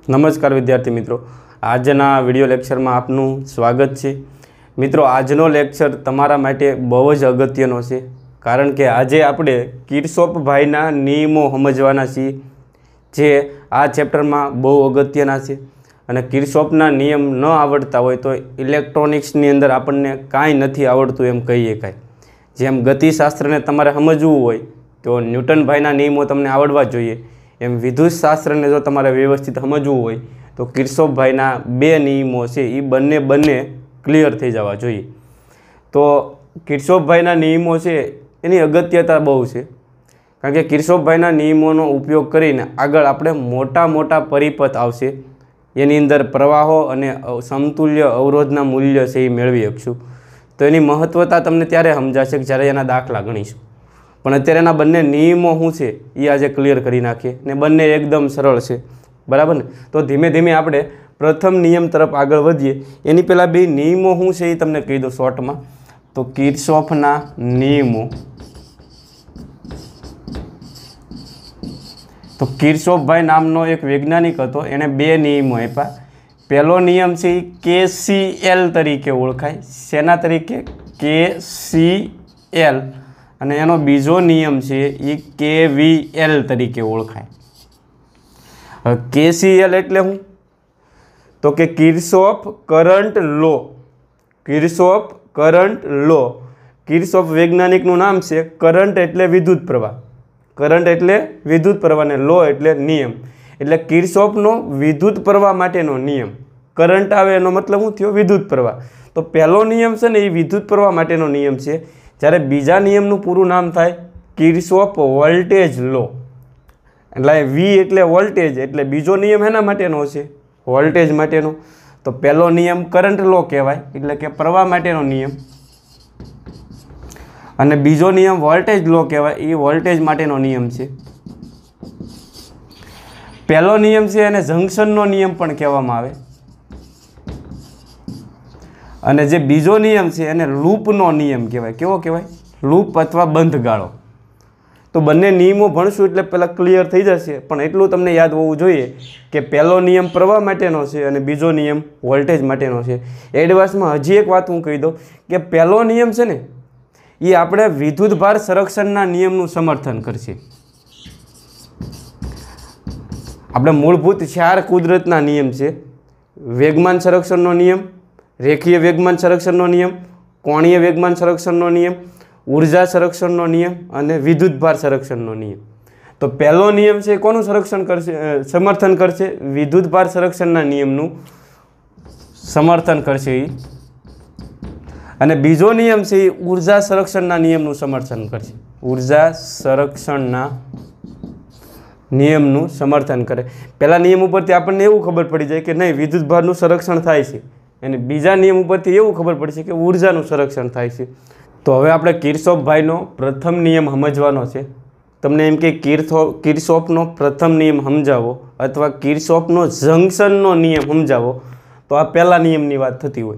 नमस्कार विद्यार्थी मित्रों, आजना विडियो लेक्चर में आपनु स्वागत है। मित्रों, आजनो लेक्चर तमारा माटे बहु ज अगत्यनो छे, कारण के आजे आपणे किरशोफ भाईना नियमों समजवाना छीए, जे आ चेप्टर में बहु अगत्यना छे। अने किरशोफना नियम न आवड़ता होय तो इलेक्ट्रोनिक्सनी अंदर आपणने कांई नथी आवड़तुं एम कही शकाय। जेम गतिशास्त्रने तमारे समजवुं होय तो न्यूटन भाईना नियमों तमने आवड़वा जोईए, एम विद्युत शास्त्र ने जो तमारे व्यवस्थित समझवू हो तो किरशोफ भाईना बे नियमों से ये बने क्लियर थी जवा जोईए। तो किरशोफ भाईना नियमों से एनी अगत्यता बहु है, कारण के किरशोफ भाईना नियमों उपयोग करीने आगळ आपणे मोटा मोटा परिपथ आवशे, एनी अंदर प्रवाहो अने समतुल्य अवरोधना मूल्य से मेळवी शकशुं। तो एनी महत्वता तमने त्यारे समजाशे के ज्यारे एना दाखला गणीशुं। पण अत्यारेना बंने नियमों शुं छे ए आजे क्लियर करी नाखीए ने बंने एकदम सरल छे, बराबर ने। तो धीमे धीमे आपणे प्रथम नियम तरफ आगळ वधीए। एनी पहेला बे नियमों शुं छे ए तमने कही दो शॉर्ट में। तो किरशोफना नियमों, तो किरशोफ भाई नामनो एक वैज्ञानिक हतो, एणे बे नियमों आप्या। पहेलो नियम छे KCL तरीके ओळखाय। शेना तरीके? KCL। अने एनो बीजो नियम छे ए KVL तरीके ओळखाय। KCL एटले हुं? तो के Kirchhoff current law. Kirchhoff current law. Kirchhoff वैज्ञानिकनुं नाम छे। करंट एटले विद्युत प्रवाह। करंट एटले विद्युत प्रवाह ने लॉ एटले नियम। एटले किरशोफनो विद्युत प्रवाह माटेनो नियम। करंट आवे एनो मतलब हुं थयो? विद्युत प्रवाह। तो पहेलो नियम छे ने ए विद्युत प्रवाह माटेनो नियम छे। ज्यारे बीजा नियमनुं पूरुं नाम थाय किरशोफ वोल्टेज लॉ। एटले V एटले वोल्टेज, एटले बीजो नियम हेना माटेनो छे? वोल्टेज माटेनो। तो पहेलो नियम करंट लॉ कहेवाय, एटले के प्रवाह माटेनो नियम। अने बीजो नियम वोल्टेज लॉ कहेवाय, ए वोल्टेज माटेनो नियम छे। पहेलो नियम छे एने जंक्शननो नियम पण कहेवामां आवे, अने जे बीजो नियम छे एने लूपनो नियम कहेवाय। केवो कहेवाय? लूप अथवा बंधगाळो। तो बंने नियमों भणशुं एटले पहेला क्लियर थई जशे, पण एटलुं तमने याद होवुं जोईए के पहेलो नियम प्रवाह माटेनो छे अने बीजो नियम वोल्टेज माटेनो छे। एडवांसमां हजी एक वात हुं कही दઉં के पहेलो नियम छे ने ए आपणे विद्युत भार संरक्षणना नियमनुं समर्थन करशे। आपणे मूलभूत 4 कुदरतना नियम छे। वेगमान संरक्षणनो नियम, रेखीय वेगमान संरक्षणनो नियम, कोणीय वेगमान संरक्षणनो नियम, ऊर्जा संरक्षणनो नियम अने विद्युत भार संरक्षणनो नियम। तो पहेलो नियम छे कोનું संरक्षण करशे? समर्थन करशे? विद्युत भार संरक्षणना नियमनुं समर्थन करशे। अने बीजो नियम छे ऊर्जा संरक्षणना नियमनुं समर्थन करशे। ऊर्जा संरक्षणना नियमनुं समर्थन करे। पहेला नियम उपरथी आपणने एवुं खबर पड़ी जाय के नहीं विद्युत भारनुं संरक्षण थाय छे, अने बीजा नियम उपरथी एवुं खबर पड़शे के ऊर्जानुं संरक्षण थाय छे। तो हवे आपणे किरशोफ भाईनो प्रथम नियम समजवानो छे। तमने एम के किरशोफनो प्रथम नियम समजावो अथवा किरशोफनो जंक्शननो नियम समजावो तो आ पहेला नियमनी वात थती होय।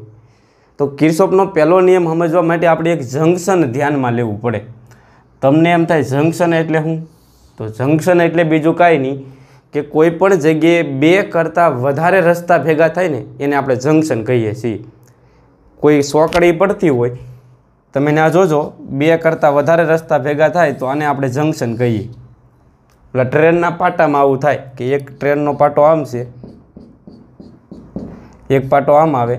तो किरशोफनो पहेलो नियम समजवा माटे आपणे एक जंक्शन ध्यानमां लेवुं पड़े। तमने एम थाय जंक्शन एटले शुं? तो जंक्शन एटले बीजुं कांई नहीं के कोईपण जग्याए बे करता वधारे रस्ता भेगा थाय ने एने आपणे जंक्शन कहीए छीए। कोई सोकड़ी पड़ती होय, तमे ने आ जोजो बे करता वधारे रस्ता भेगा थाय तो आने आपणे जंक्शन कहीए। એટલે ટ્રેનના પાટામાં આવું થાય કે એક ટ્રેનનો પાટો આમ છે, એક પાટો આમ આવે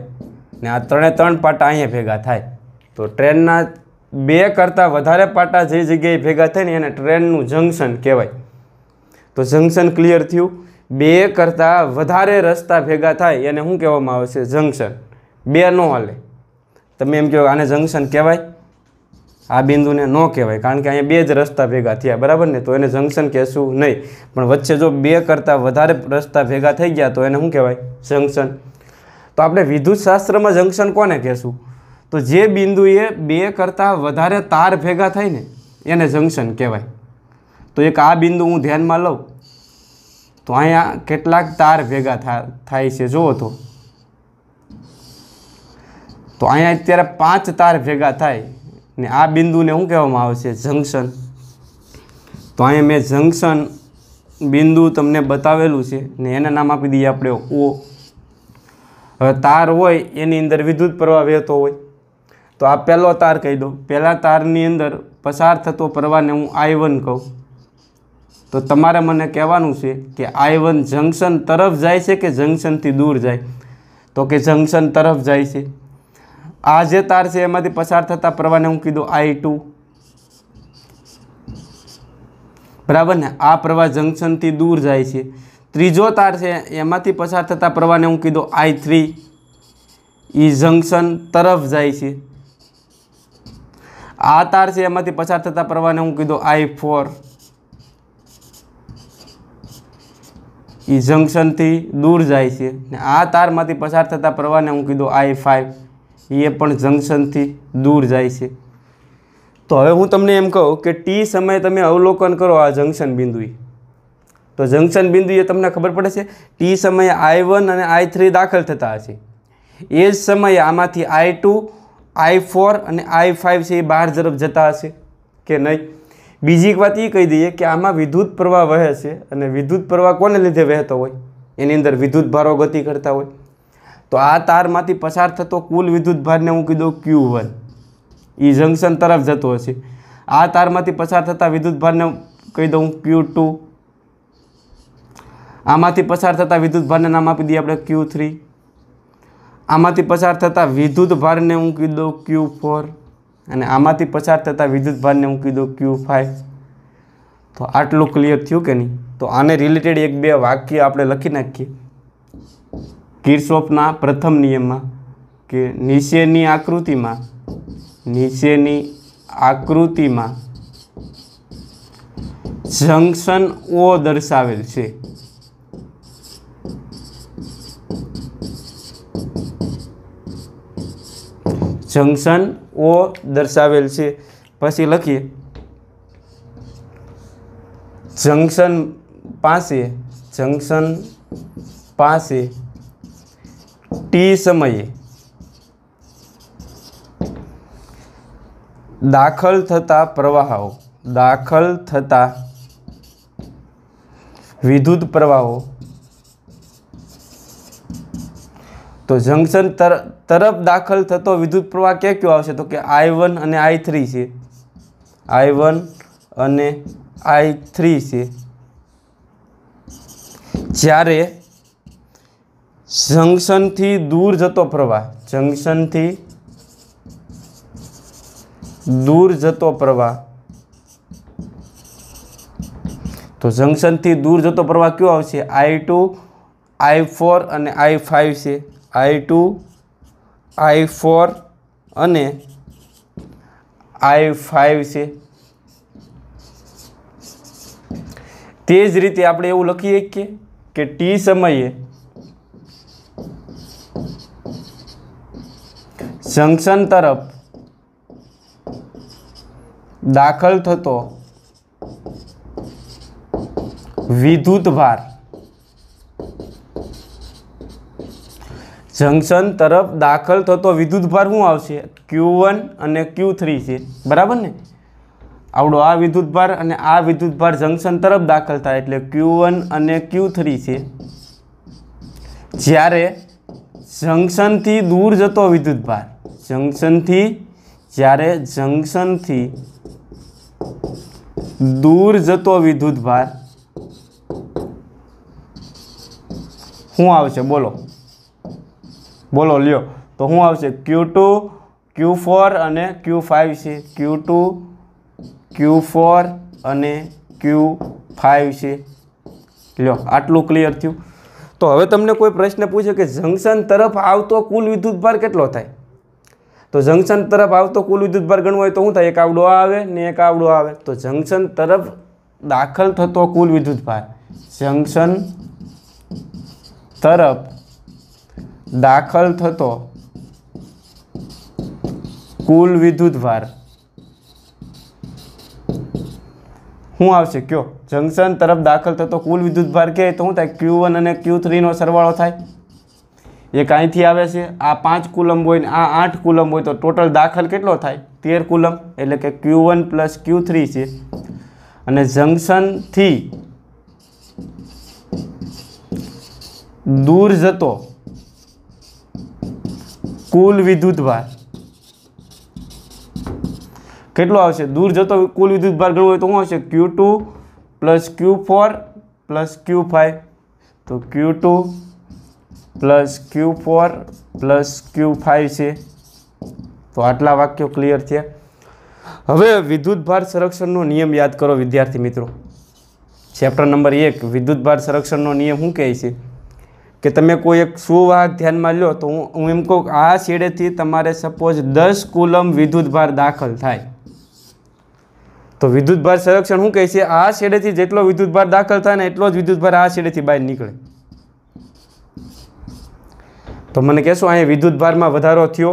ને આ ત્રણે ત્રણ પાટા અહીંયા ભેગા થાય તો ટ્રેનના બે કરતાં વધારે પાટા જે જગ્યાએ ભેગા થાય ને એને ટ્રેનનું જંક્શન કહેવાય। તો જંક્શન ક્લિયર થયું? બે કરતાં વધારે રસ્તા ભેગા થાય એને શું કહેવામાં આવે છે? જંક્શન। બે ન હાલે, તમે એમ કહો આને જંક્શન કહેવાય? आ बिंदु ने न कहेवाय, कारण के अहीं बे ज रस्ता भेगा थया, बराबर ने। तो एने जंक्शन कहेशुं नहीं, पण वच्चे जो बे करता वधारे रस्ता भेगा थई गया तो एने शुं कहेवाय? जंक्शन। तो आपणे विद्युत शास्त्र में जंक्शन कोने कहेशुं? तो जे बिंदुए बे करता वधारे तार भेगा थाय ने एने जंक्शन कहेवाय। तो एक आ बिंदु हूँ ध्यानमां लઉં तो अहींया केटलाक तार भेगा थाय छे जुओ तो अहींया अत्यारे 5 तार भेगा थाय ने आ बिंदु ने शुं कहेवामां आवे छे? जंक्शन। तो अहीं मैं जंक्शन બિંદુ તમને બતાવેલું છે ને એને નામ આપી દઈએ આપણે ઓ। હવે તાર હોય એની અંદર વિદ્યુત પ્રવાહ વહેતો હોય તો આ પહેલો તાર કહી દો। પહેલા તારની અંદર પસાર થતો પ્રવાહને હું I1 કહું તો તમારે મને કહેવાનું છે કે I1 જંક્શન તરફ જાય છે કે જંક્શનથી દૂર જાય, તો કે જંક્શન તરફ જાય છે। આ જે તાર છે એમાંથી પસાર થતા પ્રવાહને હું કીધું I2, બરાબર ને। આ પ્રવાહ જંક્શનથી દૂર જાય છે। ત્રીજો તાર છે એમાંથી પસાર થતા પ્રવાહને હું કીધું I3, એ જંક્શન તરફ જાય છે। આ તાર છે એમાંથી પસાર થતા પ્રવાહને હું કીધું I4, એ જંક્શનથી દૂર જાય છે। ને આ તારમાંથી પસાર થતા પ્રવાહને હું કીધું I5, એ પણ જંક્શનથી દૂર જાય છે। તો હવે હું તમને એમ કહું કે ટી સમયે તમે અવલોકન કરો આ જંક્શન બિંદુએ, તો જંક્શન બિંદુએ તમને ખબર પડે છે ટી સમયે I1 અને I3 દાખલ થતા હશે, એ જ સમયે આમાંથી I2, I4 અને I5 છે એ બહાર તરફ જતા હશે કે નહીં। બીજી એક વાત એ કહી દઈએ કે આમાં વિદ્યુત પ્રવાહ વહે છે અને વિદ્યુત પ્રવાહ કોને લીધે વહેતો હોય, એની અંદર વિદ્યુત ભારો ગતિ કરતા હોય। તો આ તારમાંથી પસાર થતો કુલ વિદ્યુત ભારને હું કીધું Q1, એ જંક્શન તરફ જતો હશે। આ તારમાંથી પસાર થતા વિદ્યુત ભારને કહી દઉં Q2, આમાંથી પસાર થતા વિદ્યુત ભારને નામ આપી દઈએ આપણે Q3, આમાંથી પસાર થતા વિદ્યુત ભારને હું કીધું Q4 અને આમાંથી પસાર થતા વિદ્યુત ભારને હું કીધું Q5। તો આટલું ક્લિયર થયું કે નહીં? તો આને રિલેટેડ એક બે વાક્ય આપણે લખી નાખીએ કિર્ચોફના પ્રથમ નિયમમાં કે નીચેની આકૃતિમાં જંક્શન O દર્શાવેલ છે। જંક્શન O દર્શાવેલ છે। પછી લખીએ જંક્શન પાસે ટી સમયે દાખલ થતા વિદ્યુત પ્રવાહો, તો જંક્શન તરફ દાખલ થતો વિદ્યુત પ્રવાહ કયો આવશે, તો કે I1 અને I3 છે, I1 અને I3 છે। જ્યારે જંક્શનથી દૂર જતો પ્રવાહ, તો જંક્શનથી દૂર જતો પ્રવાહ કયો આવશે, I2, I4 અને I5 છે, I2, I4 અને I5 છે। તે જ રીતે આપણે એવું લખીએ કે ટી સમયે જંક્શન તરફ દાખલ થતો વિદ્યુત ભાર, જંક્શન તરફ દાખલ થતો વિદ્યુત ભાર શું આવશે, Q1 અને Q3 છે, બરાબર ને। આવડો આ વિદ્યુત ભાર અને આ વિદ્યુત ભાર જંક્શન તરફ દાખલ થાય એટલે Q1 અને Q3 છે। જ્યારે જંક્શનથી દૂર જતો વિદ્યુત ભાર, જ્યારે જંક્શનથી દૂર જતો વિદ્યુત ભાર શું આવશે, બોલો લ્યો, તો શું આવશે Q2, Q4 અને Q5 છે, Q2, Q4 અને Q5 છે। લ્યો આટલું ક્લિયર થયું। તો હવે તમને કોઈ પ્રશ્ન પૂછે કે જંક્શન તરફ આવતો કુલ વિદ્યુત ભાર કેટલો થાય, તો જંક્શન તરફ આવતો કુલ વિદ્યુત ભાર ગણવો હોય તો શું થાય, એક આવડો આવે ને એક આવડો આવે, તો જંક્શન તરફ દાખલ થતો કુલ વિદ્યુત ભાર, જંક્શન તરફ દાખલ થતો કુલ વિદ્યુત ભાર શું આવશે, કયો જંક્શન તરફ દાખલ થતો કુલ વિદ્યુત ભાર કહે તો શું થાય, Q1 અને Q3 નો સરવાળો થાય। એક અહીંથી આવે છે, આ 5 કુલમ હોય ને આ 8 કુલમ હોય તો ટોટલ દાખલ કેટલો થાય, 13 કુલમ, એટલે કે Q1 + Q3 છે। અને જંક્શનથી दूर जतो कुल विद्युतभार કેટલો આવશે? दूर जतो कुल विद्युतभार ગણવો હોય તો શું આવશે? Q2 + Q4 + Q5, तो Q2 + Q4 + Q5 છે। तो આટલા વાક્યો ક્લિયર છે। હવે વિદ્યુતભાર સંરક્ષણનો નિયમ યાદ કરો વિદ્યાર્થી મિત્રો। ચેપ્ટર નંબર 1 વિદ્યુતભાર સંરક્ષણનો નિયમ શું કહે છે કે તમે કોઈ એક સુવાહક ધ્યાનમાં લો તો હું એમ કહું આ છેડેથી તમારે સપોઝ 10 કુલમ વિદ્યુતભાર દાખલ થાય તો વિદ્યુતભાર સંરક્ષણ શું કહે છે? આ છેડેથી જેટલો વિદ્યુતભાર દાખલ થાય ને એટલો જ વિદ્યુતભાર આ છેડેથી બહાર નીકળે। તો મને કહેશો અહીંયા વિદ્યુતભારમાં વધારો થયો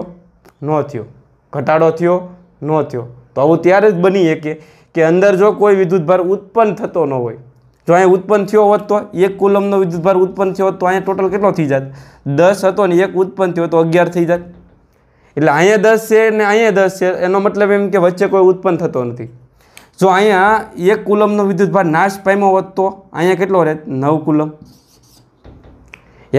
ન થયો, ઘટાડો થયો ન થયો? તો આવું ત્યારે જ બની શકે કે અંદર જો કોઈ વિદ્યુતભાર ઉત્પન્ન થતો ન હોય। જો અહીંયા ઉત્પન્ન થયો હોત તો 1 કુલમનો વિદ્યુતભાર ઉત્પન્ન થયો હોત તો અહીંયા ટોટલ કેટલો થઈ જાત? 10 હતો ને 1 ઉત્પન્ન થયો તો 11 થઈ જાત। એટલે અહીંયા 10 છે ને અહીંયા 10 છે, એનો મતલબ એમ કે વચ્ચે કોઈ ઉત્પન્ન થતો નથી। જો અહીંયા 1 કુલમનો વિદ્યુતભાર નાશ પામ્યો હોત તો અહીંયા કેટલો રહે? 9 કુલમ।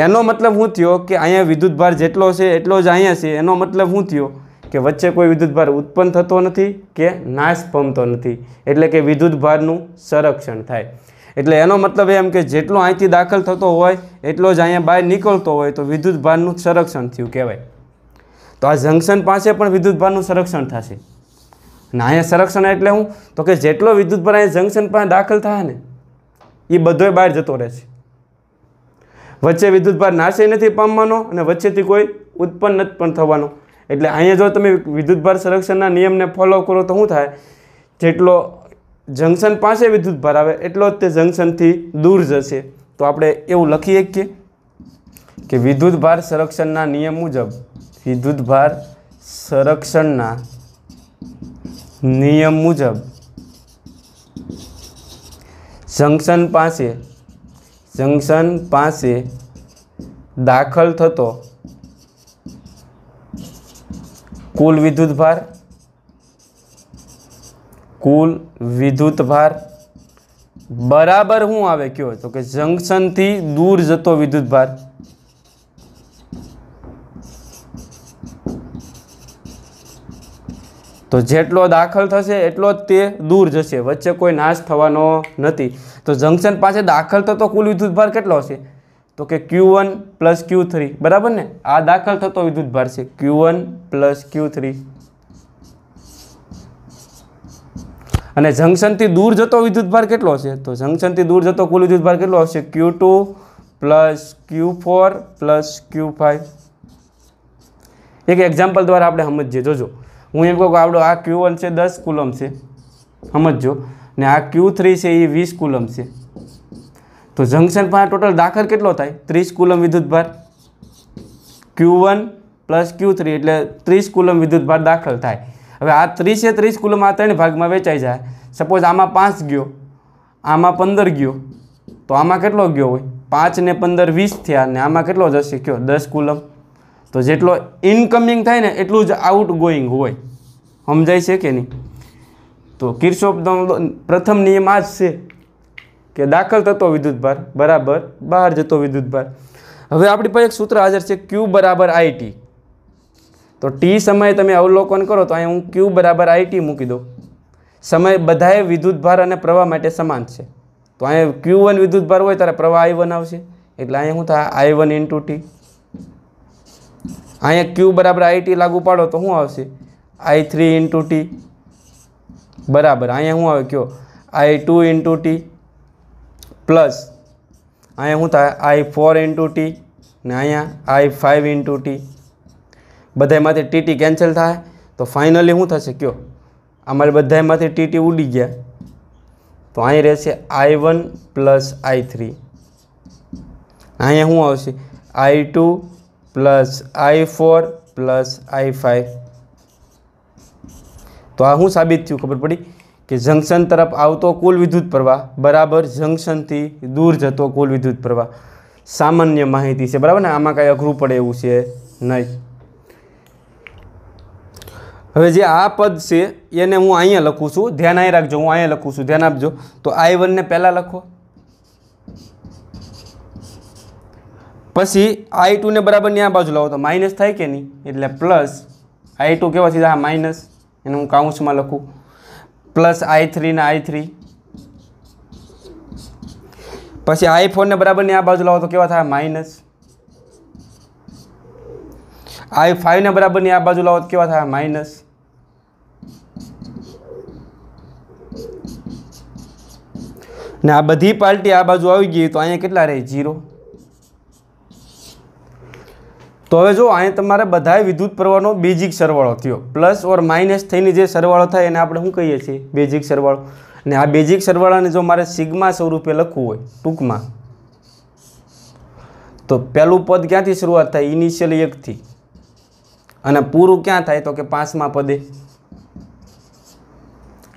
એનો મતલબ શું થયો કે અહીંયા વિદ્યુતભાર જેટલો છે એટલો જ અહીંયા છે। એનો મતલબ શું થયો કે વચ્ચે કોઈ વિદ્યુતભાર ઉત્પન્ન થતો નથી કે નાશ પામતો નથી, એટલે કે વિદ્યુતભારનું સંરક્ષણ થાય। એટલે એનો મતલબ એમ કે જેટલો અહીંથી દાખલ થતો હોય એટલો જ અહીંયા બહાર નીકળતો હોય તો વિદ્યુતભારનું સંરક્ષણ થયું કહેવાય। તો આ જંકશન પાસે પણ વિદ્યુતભારનું સંરક્ષણ થશે। અને અહીંયા સંરક્ષણ એટલે શું? તો કે જેટલો વિદ્યુતભાર અહીંયા જંકશન પાસે દાખલ થાય ને એ બધોય બહાર જતો રહેશે। વચ્ચે વિદ્યુતભાર નાશે નથી પામવાનો અને વચ્ચેથી કોઈ ઉત્પન્ન નથી પણ થવાનો। એટલે અહીંયા જો તમે વિદ્યુતભાર સંરક્ષણના નિયમને ફોલો કરો તો શું થાય? જેટલો જંકશન પાસે વિદ્યુતભાર આવે એટલો જ તે જંકશનથી દૂર જશે। તો આપણે એવું લખી શકીએ કે વિદ્યુતભાર સંરક્ષણના નિયમ મુજબ વિદ્યુતભાર સંરક્ષણના નિયમ મુજબ જંકશન પાસે દાખલ થતો કુલ વિદ્યુતભાર બરાબર શું આવે કયો? તો કે જંકશનથી દૂર જતો વિદ્યુતભાર તો જેટલો દાખલ થશે એટલો જ તે દૂર જશે, વચ્ચે કોઈ નાશ થવાનો નથી। તો જંકશન પાસે દાખલ થતો કુલ વિદ્યુતભાર કેટલો હશે? તો કે Q1 + Q3 બરાબર ને? આ દાખલ થતો વિદ્યુતભાર છે Q1 + Q3 અને જંકશનથી દૂર જતો વિદ્યુતભાર કેટલો હશે? તો જંકશનથી દૂર જતો કુલ વિદ્યુતભાર કેટલો હશે? Q2 + Q4 + Q5। એક એક્ઝામ્પલ દ્વારા આપણે સમજીએ। જોજો, હું એમ કહું કે આપણો આ Q1 છે 10 કુલમ છે, સમજો, ને આ Q3 છે એ 20 કુલમ છે। તો જંકશન પર ટોટલ દાખલ કેટલો થાય? 30 કુલમ વિદ્યુતભાર। Q1 + Q3 એટલે 30 કુલમ વિદ્યુતભાર દાખલ થાય। હવે આ 30 એ 30 કુલમ આ 3 ભાગમાં વેચાઈ જાય। સપોઝ આમાં 5 ગયો, આમાં 15 ગયો, તો આમાં કેટલો ગયો હોય? 5 ને 15 20 થયા, ને આમાં કેટલો જશે કયો? 10 કુલમ। તો જેટલો ઇનકમિંગ થાય ને એટલું જ આઉટ ગોઈંગ હોય। સમજાય છે કે નહીં? તો કિર્ચોફનો પ્રથમ નિયમ આ જ છે કે દાખલ થતો વિદ્યુતભાર બરાબર બહાર જતો વિદ્યુતભાર। હવે આપણી પાસે એક સૂત્ર હાજર છે Q = IT। તો T સમયે તમે અવલોકન કરો તો અહીંયા હું Q = IT મૂકી દઉં। સમય બધાએ વિદ્યુતભાર અને પ્રવાહ માટે સમાન છે। તો અહીંયા Q1 વિદ્યુતભાર હોય ત્યારે પ્રવાહ I1 આવશે, એટલે અહીંયા શું થાય? I1 × T। અહીંયા Q = IT લાગુ પાડો તો શું આવશે? I3 × T બરાબર અહીંયા શું આવે કયો? I2 × T પ્લસ અહીંયા શું થાય? I4 × T ને અહીંયા I5 × T। બધામાંથી TT કેન્સલ થાય તો ફાઇનલી શું થશે કયો? અમારે બધામાંથી TT ઉડી ગયા, તો અહીં રહેશે I1 + I3। અહીંયા શું આવશે? I2 + I4 + I5। તો આ શું સાબિત થયું? ખબર પડી કે જંકશન તરફ આવતો કુલ વિદ્યુત પ્રવાહ બરાબર જંકશનથી દૂર જતો કુલ વિદ્યુત પ્રવાહ। સામાન્ય માહિતી છે બરાબર ને, આમાં કાંઈ અઘરું પડે એવું છે નહીં। હવે જે આ પદ છે એને હું અહીંયા લખું છું, ધ્યાન અહીં રાખજો, હું અહીંયા લખું છું, ધ્યાન આપજો। તો I1 ને પહેલાં લખો, પછી I2 ને બરાબરની આ બાજુ લાવો તો માઇનસ થાય કે નહીં, એટલે પ્લસ I2 કેવા સીધા આ માઇનસ, એને હું કાઉન્સમાં લખું, પ્લસ I3 ને I3, પછી I4 ને બરાબરની આ બાજુ લાવો તો કેવા થાય માઇનસ, I5 ને બરાબરની આ બાજુ લાવો તો કેવા થાય માઇનસ, ને આ બધી પાર્ટી આ બાજુ આવી ગઈ તો અહીંયા કેટલા રહે 0। તો હવે જો અહીંયા તમારે બધાય વિદ્યુત પ્રવાહનો બેઝિક સરવાળો થયો, પ્લસ ઓર માઇનસ થઈને જે સરવાળો થાય એને આપણે શું કહીએ છીએ બેઝિક સરવાળો। અને આ બેઝિક સરવાળાને જો મારે સિગ્મા સ્વરૂપે લખવું હોય ટૂંકમાં તો પહેલું પદ ક્યાંથી શરૂઆત થાય, ઇનિશિયલ 1 થી, અને પૂરું ક્યાં થાય તો કે 5મા પદે,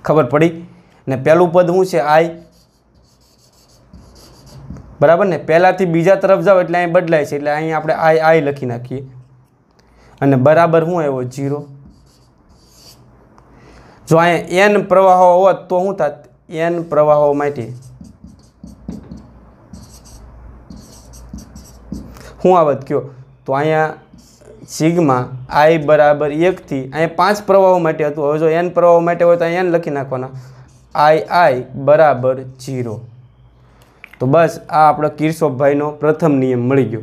ખબર પડી ને। પહેલું પદ શું છે I, બરાબર ને, પહેલાથી બીજા તરફ જાઓ એટલે અહીં બદલાય છે, એટલે અહીં આપણે I લખી નાખીએ, અને બરાબર શું આવ્યો 0। જો અહીંયા n પ્રવાહો હોત તો શું થાત, n પ્રવાહો માટે શું આવત કયો, તો અહીંયા સિગ્મા I બરાબર 1 થી, અહીંયા 5 પ્રવાહો માટે હતું, હવે જો n પ્રવાહો માટે હોય તો અહીંયા n લખી નાખવાના, I બરાબર 0। તો બસ આ આપણો કિર્ચોફભાઈનો પ્રથમ નિયમ મળી ગયો।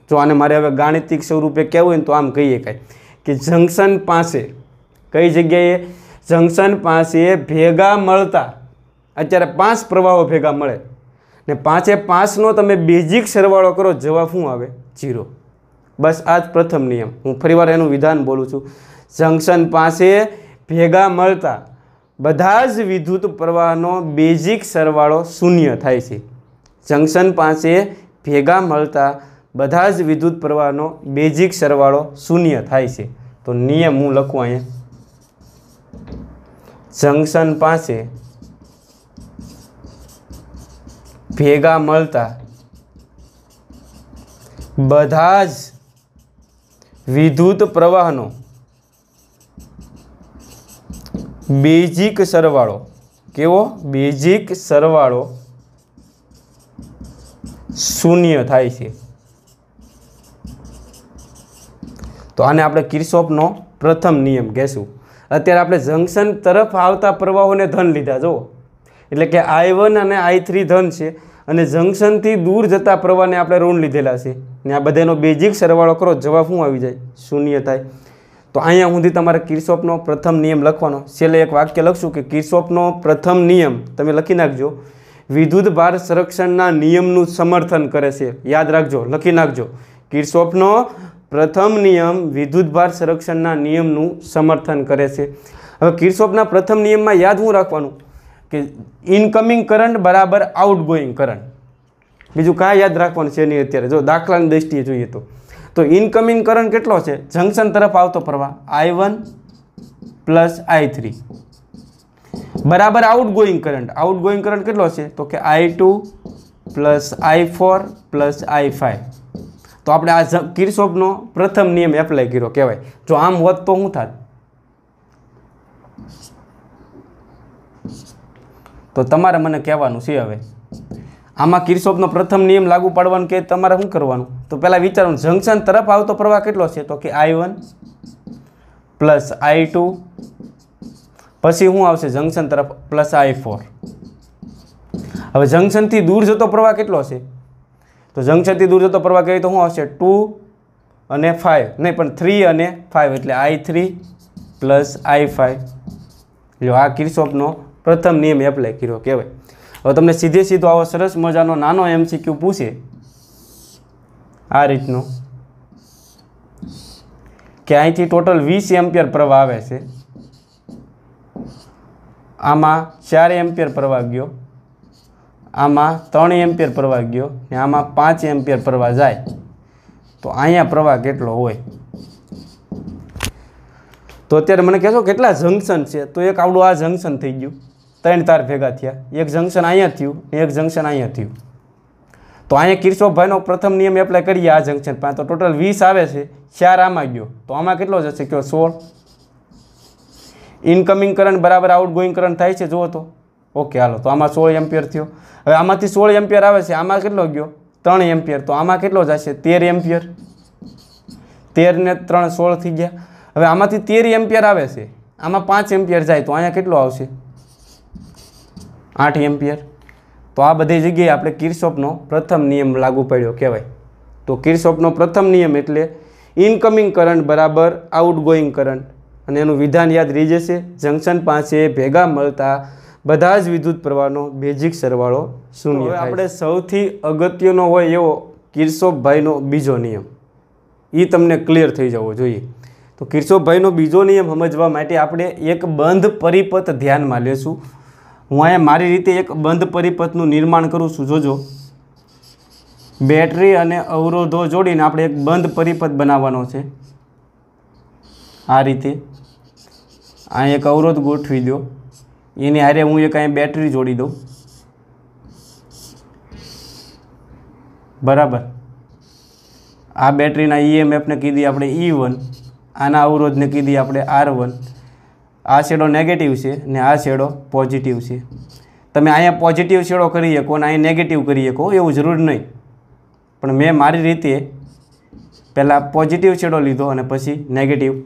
જો આને મારે હવે ગાણિતિક સ્વરૂપે કહેવું હોય તો આમ કહીએ કાંઈ કે જંકશન પાસે, કઈ જગ્યાએ, જંકશન પાસે ભેગા મળતા, અત્યારે 5 પ્રવાહો ભેગા મળે ને 5 તમે બેઝિક સરવાળો કરો, જવાબ શું આવે 0। બસ આ જ પ્રથમ નિયમ। હું ફરીવાર એનું વિધાન બોલું છું, જંકશન પાસે ભેગા મળતા બધા જ વિદ્યુત પ્રવાહનો બેઝિક સરવાળો 0 થાય છે। જંકશન પાસે ભેગા મળતા બધા જ વિદ્યુત પ્રવાહનો બેઝિક સરવાળો 0 થાય છે। તો નિયમ હું લખું અહીંયા, જંકશન પાસે ભેગા મળતા બધા જ વિદ્યુત પ્રવાહનો બેઝિક સરવાળો, કેવો બેઝિક સરવાળો 0 થાય છે। તો આને આપણે કિર્ચોફનો પ્રથમ નિયમ કહેશું। અત્યારે આપણે જંકશન તરફ આવતા પ્રવાહોને ધન લીધા, જુઓ, એટલે કે I1 અને I3 ધન છે, અને જંકશનથી દૂર જતા પ્રવાહને આપણે ઋણ લીધેલા છે, ને આ બધાનો બેઝિક સરવાળો કરો, જવાબ શું આવી જાય 0 થાય। તો અહીંયા સુધી તમારે કિર્ચોફનો પ્રથમ નિયમ લખવાનો। છેલ્લે એક વાક્ય લખશું કે કિર્ચોફનો પ્રથમ નિયમ તમે લખી નાખજો, વિદ્યુત ભાર સંરક્ષણના નિયમનું સમર્થન કરે છે। યાદ રાખજો, લખી નાખજો, કિર્ચોફનો પ્રથમ નિયમ વિદ્યુત ભાર સંરક્ષણના નિયમનું સમર્થન કરે છે। હવે કિર્ચોફના પ્રથમ નિયમમાં યાદ શું રાખવાનું કે ઇનકમિંગ કરંટ બરાબર આઉટગોઈંગ કરંટ, બીજું કાંઈ યાદ રાખવાનું છે નહીં અત્યારે। જો દાખલાની દ્રષ્ટિએ જોઈએ તો ઇનકમિંગ કરંટ કેટલો છે, જંકશન તરફ આવતો પ્રવાહ I1 પ્લસ I3 બરાબર આઉટગોઈંગ કરંટ કેટલો છે તો કે I2 plus I4 plus I5। તો આપણે આ કિર્ચોફનો પ્રથમ નિયમ એપ્લાય કર્યો કહેવાય। જો આમ હોત તો શું થાત, તો તમારે મને કહેવાનું છે। હવે આમાં કિર્ચોફનો પ્રથમ નિયમ લાગુ પાડવાનું કે તમારે શું કરવાનું, તો પહેલાં વિચારવાનું જંકશન તરફ આવતો પ્રવાહ કેટલો છે તો કે I1 પ્લસ I2, પછી શું આવશે જંકશન તરફ પ્લસ I4। હવે જંકશનથી દૂર જતો પ્રવાહ કેટલો છે, તો જંકશનથી દૂર જતો પ્રવાહ કહીએ તો શું આવશે 2 અને 5, નહીં પણ 3 અને 5, એટલે I3 પ્લસ I5। જો આ કિર્ચોફનો પ્રથમ નિયમ એપ્લાય કર્યો કહેવાય। હવે તમને સીધે સીધો આવો સરસ મજાનો નાનો MCQ પૂછે આ રીતનો કે અહીંથી ટોટલ 20 એમ્પિયર પ્રવાહ આવે છે, આમાં 4 એમ્પિયર પ્રવાહ ગયો, આમાં 3 એમ્પિયર પ્રવાહ ગયો, ને આમાં 5 એમ્પિયર પ્રવાહ જાય, તો અહીંયા પ્રવાહ કેટલો હોય। તો અત્યારે મને કહેશો કેટલા જંકશન છે, તો એક આવડું આ જંકશન થઈ ગયું, 3 તાર ભેગા થયા, એક જંકશન અહીંયા થયું, એક જંકશન અહીંયા થયું। તો અહીંયા કિર્ચોફભાઈનો પ્રથમ નિયમ એપ્લાય કરીએ આ જંકશન પર, તો ટોટલ 20 આવે છે, 4 આમાં ગયો, તો આમાં કેટલો જશે કયો 16। ઇનકમિંગ કરંટ બરાબર આઉટગોઈંગ કરંટ થાય છે, જુઓ તો ઓકે, હાલો, તો આમાં 16 એમ્પિયર થયો। હવે આમાંથી 16 એમ્પિયર આવે છે, આમાં કેટલો ગયો 3 એમ્પિયર, तो आमां केटलो जशे 13 एम्पियर। 13 ने 3 16 थी गया। हवे आमांथी 13 एम्पियर आवे छे, आमां 5 एम्पियर जाए तो अहींया केटलो आवशे 8 एम्पियर। तो आ बधी जग्याए आपणे किरचॉफनो प्रथम नियम लागू पड्यो कहेवाय। तो किरचॉफनो प्रथम नियम एटले इनकमिंग करंट बराबर आउटगोइंग करंट, अने एनुं विधान याद रही जशे। जंक्शन पासे भेगा मळता बधा ज विद्युत प्रवाहनो बेजिक सरवाळो शून्य थाय। आपणे सौथी अगत्यनो होय एवो किरचॉफ बीजो नियम ई तमने क्लियर थई जवो जोईए। तो किरचॉफ बीजो नियम समजवा माटे आपणे एक बंध परिपथ ध्यानमां लेशुं। हूँ अहींया मारी रीते एक बंध परिपथनुं निर्माण करूं छुं। जोजो बेटरी अने अवरोधो जोड़ीने आपणे एक बंध परिपथ बनाववानो छे। आ रीते अहीं एक अवरोध गोठवी दो, एनी हारे हूँ एक अहीं बेटरी जोड़ी दऊं, बराबर। आ बेटरीना ईएमएफ ने कीधी आपणे E1, आना अवरोध ने कीधी आपणे R1। आ छेडो नेगेटिव छे ने आ छेडो पॉजिटिव छे। तमे अहींया पॉजिटिव छेडो करी शको ने अहीं नेगेटिव करी शको एवुं जरूर नहीं, पण मैं मारी रीते पहला पॉजिटिव छेडो लीधो अने पछी नेगेटिव।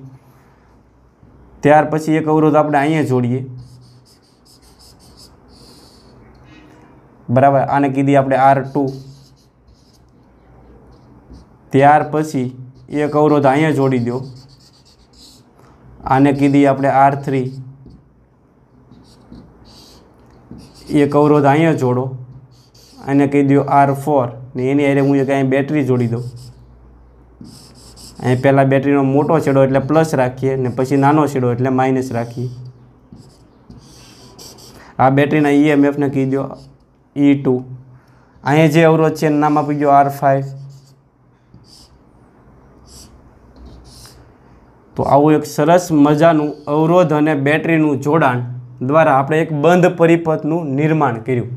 त्यार पछी एक अवरोध आपणे अहींया जोड़ीए, बराबर। आने कीधी आपणे R2। त्यार पछी एक अवरोध अहींया जोड़ी दो, आने कीधी आपणे R3। एक अवरोध अहींया जोड़ो, आने कही दो R4 ने एनी हारे हूँ एक अहीं बेटरी जोड़ी दऊं। अहीं पहला बेटरीनो मोटो छेडो एटले प्लस राखीए ने पछी नानो छेडो एटले माइनस राखीए। आ बेटरीना ईएमएफ ने कही दो E2। अहीं जे अवरोध छे नाम आपी दो R5। तो आवुं एक सरस मजानुं अवरोध अने बेटरीनुं जोडाण द्वारा आपणे एक बंध परिपथनुं निर्माण कर्युं।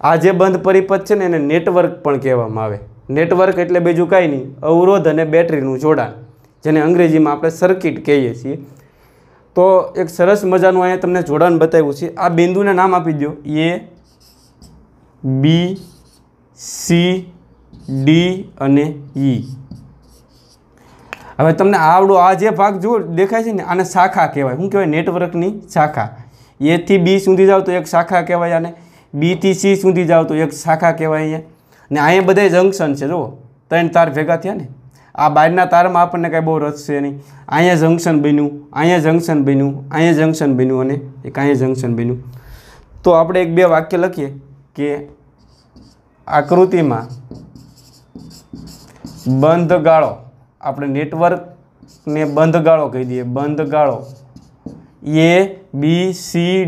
आ जे बंध परिपथ छे ने एने नेटवर्क पण कहेवामां आवे। नेटवर्क एटले बीजुं कांई नहीं, अवरोध अने बेटरीनुं जोडाण, जेने अंग्रेजीमां आपणे सर्किट कहीए छीए। तो एक सरस मजानुं अहींया तमने जोडाण बताव्युं छे। आ बिंदुने नाम आपी दो A, B, C, D अने E। हवे तमने आवडो आ जे भाग जो देखाय छे ने आने शाखा कहेवाय। शुं कहेवाय? नेटवर्कनी शाखा। ए थी बी सुधी जाओ तो एक शाखा कहेवाय, आने बी थी सी सुधी जाओ तो एक शाखा कहेवाय। अहींया ने अहीं बधाय जंक्शन छे, जो 3 तार भेगा थया ने। आ बारना तारमां आपणने कांई बहु रस छे नहीं। अहींया जंक्शन बन्युं, अहींया जंक्शन बन्युं, अहींया जंक्शन बन्युं अने एक अहींया जंक्शन बन्युं। तो आपणे एक बे वाक्य लखीए के आकृतिमां बंध गाळो, આપણે નેટવર્કને બંધ ગાળો કહી દઈએ। બંધ ગાળો A B C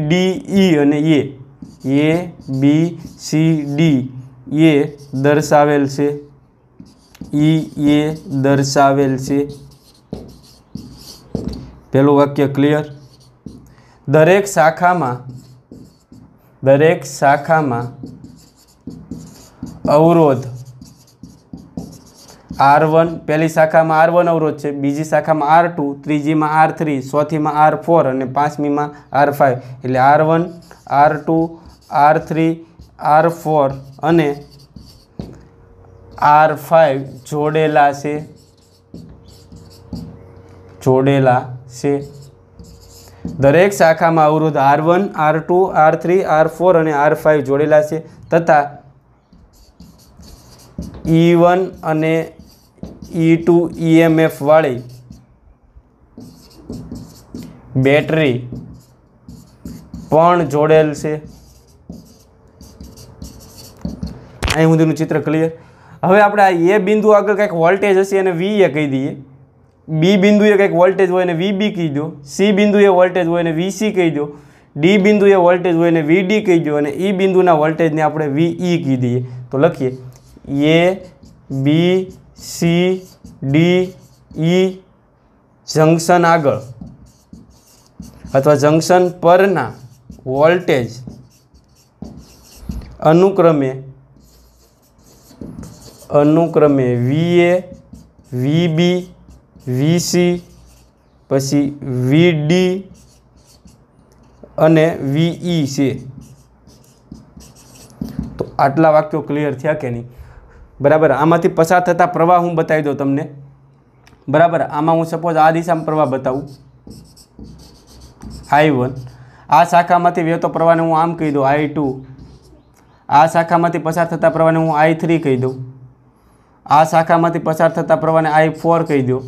D E અને A B C D A દર્શાવેલ છે, E A દર્શાવેલ છે। પહેલું વાક્ય ક્લિયર। દરેક શાખામાં અવરોધ R1, पहली शाखा में R1 अवरोध है, बीजी शाखा में R2, तीजी में R3, चौथी में R4 और पांचमी में R5। एटले R1, R2, R3, R4 अने R5 जोड़ेला छे। दरेक शाखा में अवरोध R1, R2, R3, R4 अने R5 जोड़ेला छे तथा E1 अने E2 EMF वाली बेटरी पण जोड़ेल छे। अहीं सुधीनुं चित्र क्लियर। हवे आपणे आ ए बिंदु आगळ कंईक वोल्टेज हशे अने VA कही दीए, बी बिंदुए कंईक वोल्टेज होय अने VB कही दो, सी बिंदुए वोल्टेज होय अने VC कही दो, डी बिंदुए वोल्टेज होय अने VD कही दो अने ई बिंदुना वोल्टेजने आपणे VE कही दीए। तो लखीए A B C D E junction आगळ अथवा जंक्शन परना वोल्टेज अनुक्रमे VA, VB, VC पछी VD अने VE छे। तो आटला वाक्यो क्लियर थया के नहीं? बराबर। आमांथी पसार थता प्रवाह हूँ बतावी दઉં तमने। बराबर, आमां हूँ सपोज आ दिशामां प्रवाह बतावुं I1, आ शाखामांथी वहेतो प्रवाहने हूँ आम कही दઉં I2, आ शाखामांथी पसार थता प्रवाहने हूँ I3 कही दઉં, आ शाखामांथी पसार थता प्रवाहने I4 कही दो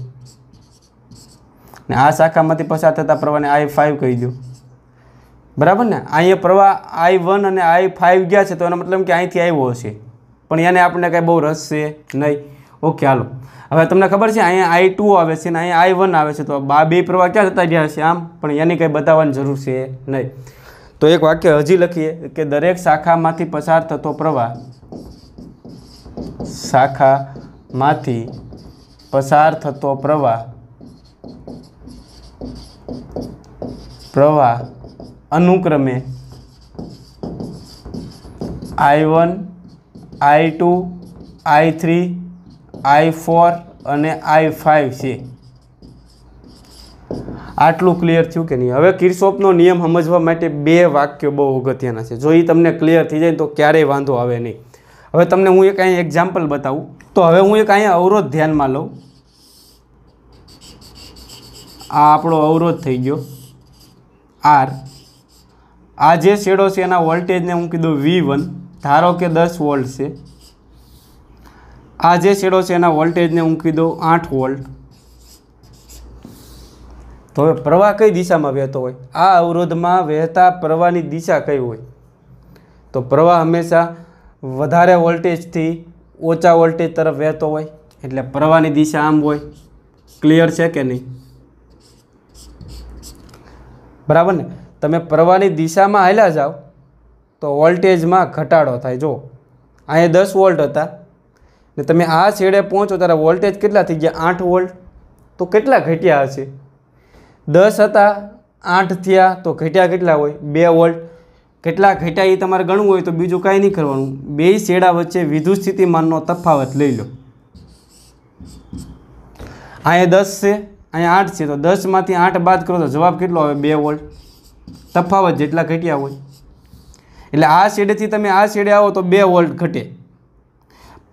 ने आ शाखामांथी पसार थता प्रवाहने I5 कही दो। बराबर ने। अहीं प्रवाह I1 અને I5 गया है तो एनो मतलब कि અહીંથી આવ્યો હશે પણ એને આપણે કઈ બહુ રસ છે નહીં। ઓકે હાલો, હવે તમને ખબર છે અહીંયા I2 આવે છે ને અહીંયા I1 આવે છે તો આ બે પ્રવાહ ક્યાં જતા રહ્યા છે આમ, પણ એની કઈ બતાવવાની જરૂર છે નહીં। તો એક વાક્ય હજી લખીએ કે દરેક શાખામાંથી પસાર થતો પ્રવાહ શાખામાંથી પસાર થતો પ્રવાહ अनुक्रमे I1, I2, I3, I4 અને I5 છે। આટલું ક્લિયર થયું કે નહીં? હવે કિર્ચોફનો નિયમ સમજવા માટે બે વાક્યો બહુ અગત્યના છે। જો એ તમને ક્લિયર થઈ જાય તો ક્યારેય વાંધો આવે નહીં। હવે તમને હું એક અહીં એક્ઝામ્પલ બતાવું તો હવે હું એક અહીંયા અવરોધ ધ્યાનમાં લઉં। આ આપણો અવરોધ થઈ ગયો R। आ जे छेड़ो से एना वोल्टेज ने हूँ कीधुं V1, धारो के 10 वोल्ट से। आ जे छेड़ो से एना वोल्टेज ने हूँ कीधुं 8 वोल्ट। तो हवे प्रवाह कई दिशा में वहेतो होय? आ अवरोध में वहेता प्रवाहनी दिशा कई होय? तो प्रवाह हमेशा वधारे वोल्टेज थी ओछा वोल्टेज तरफ वहेतो होय एटले प्रवाहनी दिशा आम होय। क्लियर है कि नहीं? बराबर ने। तमे प्रवाहनी दिशा में हाल्या जाओ तो वोल्टेज में घटाडो थाय। जो अहीं 10 वोल्ट हता ने तमे आ छेड़े पहोंचो त्यारे वोल्टेज केटला थई गया 8 वोल्ट। तो केटला घट्या हशे? 10 हता 8 थया तो घट्या केटला होय? 2 वोल्ट। केटला घट्या ए तमारे गणવું હોય તો બીજું કાંઈ નહીં કરવાનું, બે છેડા વચ્ચે વિદ્યુત સ્થિતિમાનનો તફાવત લઈ લો। અહીંયા 10 છે અહીંયા 8 છે તો 10 માંથી 8 બાદ કરો તો જવાબ કેટલો આવે? 2 વોલ્ટ। તફાવત જેટલા ઘટ્યા હોય એટલે આ છેડેથી તમે આ છેડે આવો તો 2 વોલ્ટ ઘટે।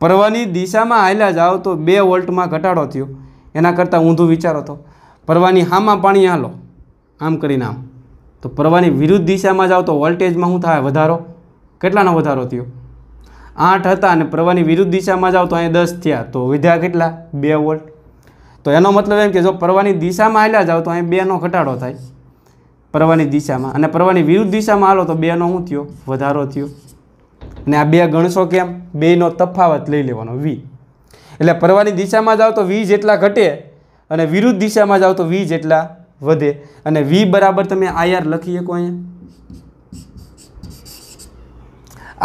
પ્રવાહની દિશામાં હાલ્યા જાઓ તો 2 વોલ્ટમાં ઘટાડો થયો। એના કરતાં ઊંધું વિચારો તો પ્રવાહની હામાં પાણી હાલો આમ કરીને આમ તો પ્રવાહની વિરુદ્ધ દિશામાં જાઓ તો વોલ્ટેજમાં શું થાય? વધારો। કેટલાનો વધારો થયો? 8 હતા અને પ્રવાહની વિરુદ્ધ દિશામાં જાઓ તો અહીંયા 10 થયા તો વધ્યા કેટલા? 2 વોલ્ટ। તો એનો મતલબ એમ કે જો પ્રવાહની દિશામાં હાલ્યા જાઓ તો અહીં 2 નો ઘટાડો થાય प्रवाहनी दिशा में, अने प्रवाहनी विरुद्ध दिशा में हालो तो 2 नो शुं थयो? वधारो थयो। अने आ 2 गणशो केम? 2 नो तफावत लई लेवानो V। एटले प्रवाहनी दिशा में जाओ तो V जेटला घटे अने विरुद्ध दिशा में जाओ तो V जेटला वधे। अने V बराबर तमे IR लखी शको अहींया।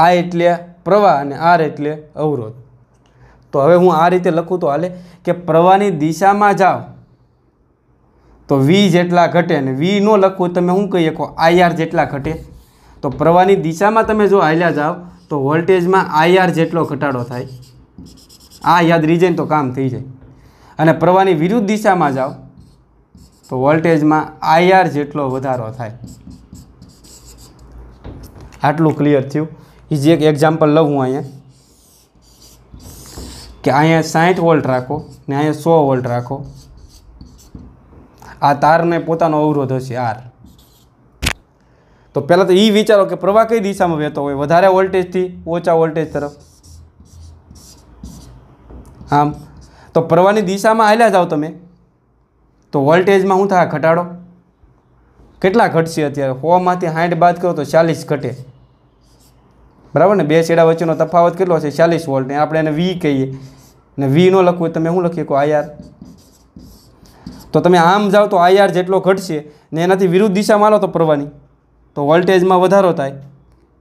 I एटले प्रवाह अने R एटले अवरोध। तो हवे हूँ आ रीते लखूँ तो हाले के प्रवाहनी दिशा में जाओ तो V जेटला घटे अने V नो लखो तमे शुं कही शको? IR जेटला घटे। तो प्रवाहनी दिशा में तमे जो हाल्या जाओ तो वोल्टेज में IR जेटलो घटाडो थाय। आ याद रही जाए तो काम थई जाय। अने प्रवाहनी विरुद्ध दिशा में जाओ तो वोल्टेज में IR जेटलो वधारो थाय। आटલું क्लियर थयुं? ईजी एक एक्जाम्पल लઉં હું અહીંયા કે અહીંયા 60 वोल्ट राखो ने અહીંયા 100 वोल्ट राखो। आ तार ने पोतानो अवरोध हशे R। तो पहला तो ये विचारो कि प्रवाह कई दिशा में वहेतो होय? वधारे वोल्टेज थी ओछा वोल्टेज तरफ आम। तो प्रवाहनी दिशा में हाल्या जाओ तमे तो वोल्टेज में शुं थाय? घटाडो। केटला घटशे? अत्यारे 100 मांथी 60 बाद करो तो 40 घटे। बराबर ने। बे छेड़ा वच्चेनो तफावत केटलो छे? 40 वोल्ट। ने आपणे एने V कहीए ने V नो लखवो तमे शुं लखी शको? IR। तो तमे आम जाओ तो IR जेटलो घटशे ने एनाथी विरुद्ध दिशा मालो तो प्रवाहनी तो वोल्टेज में वधारो थाय।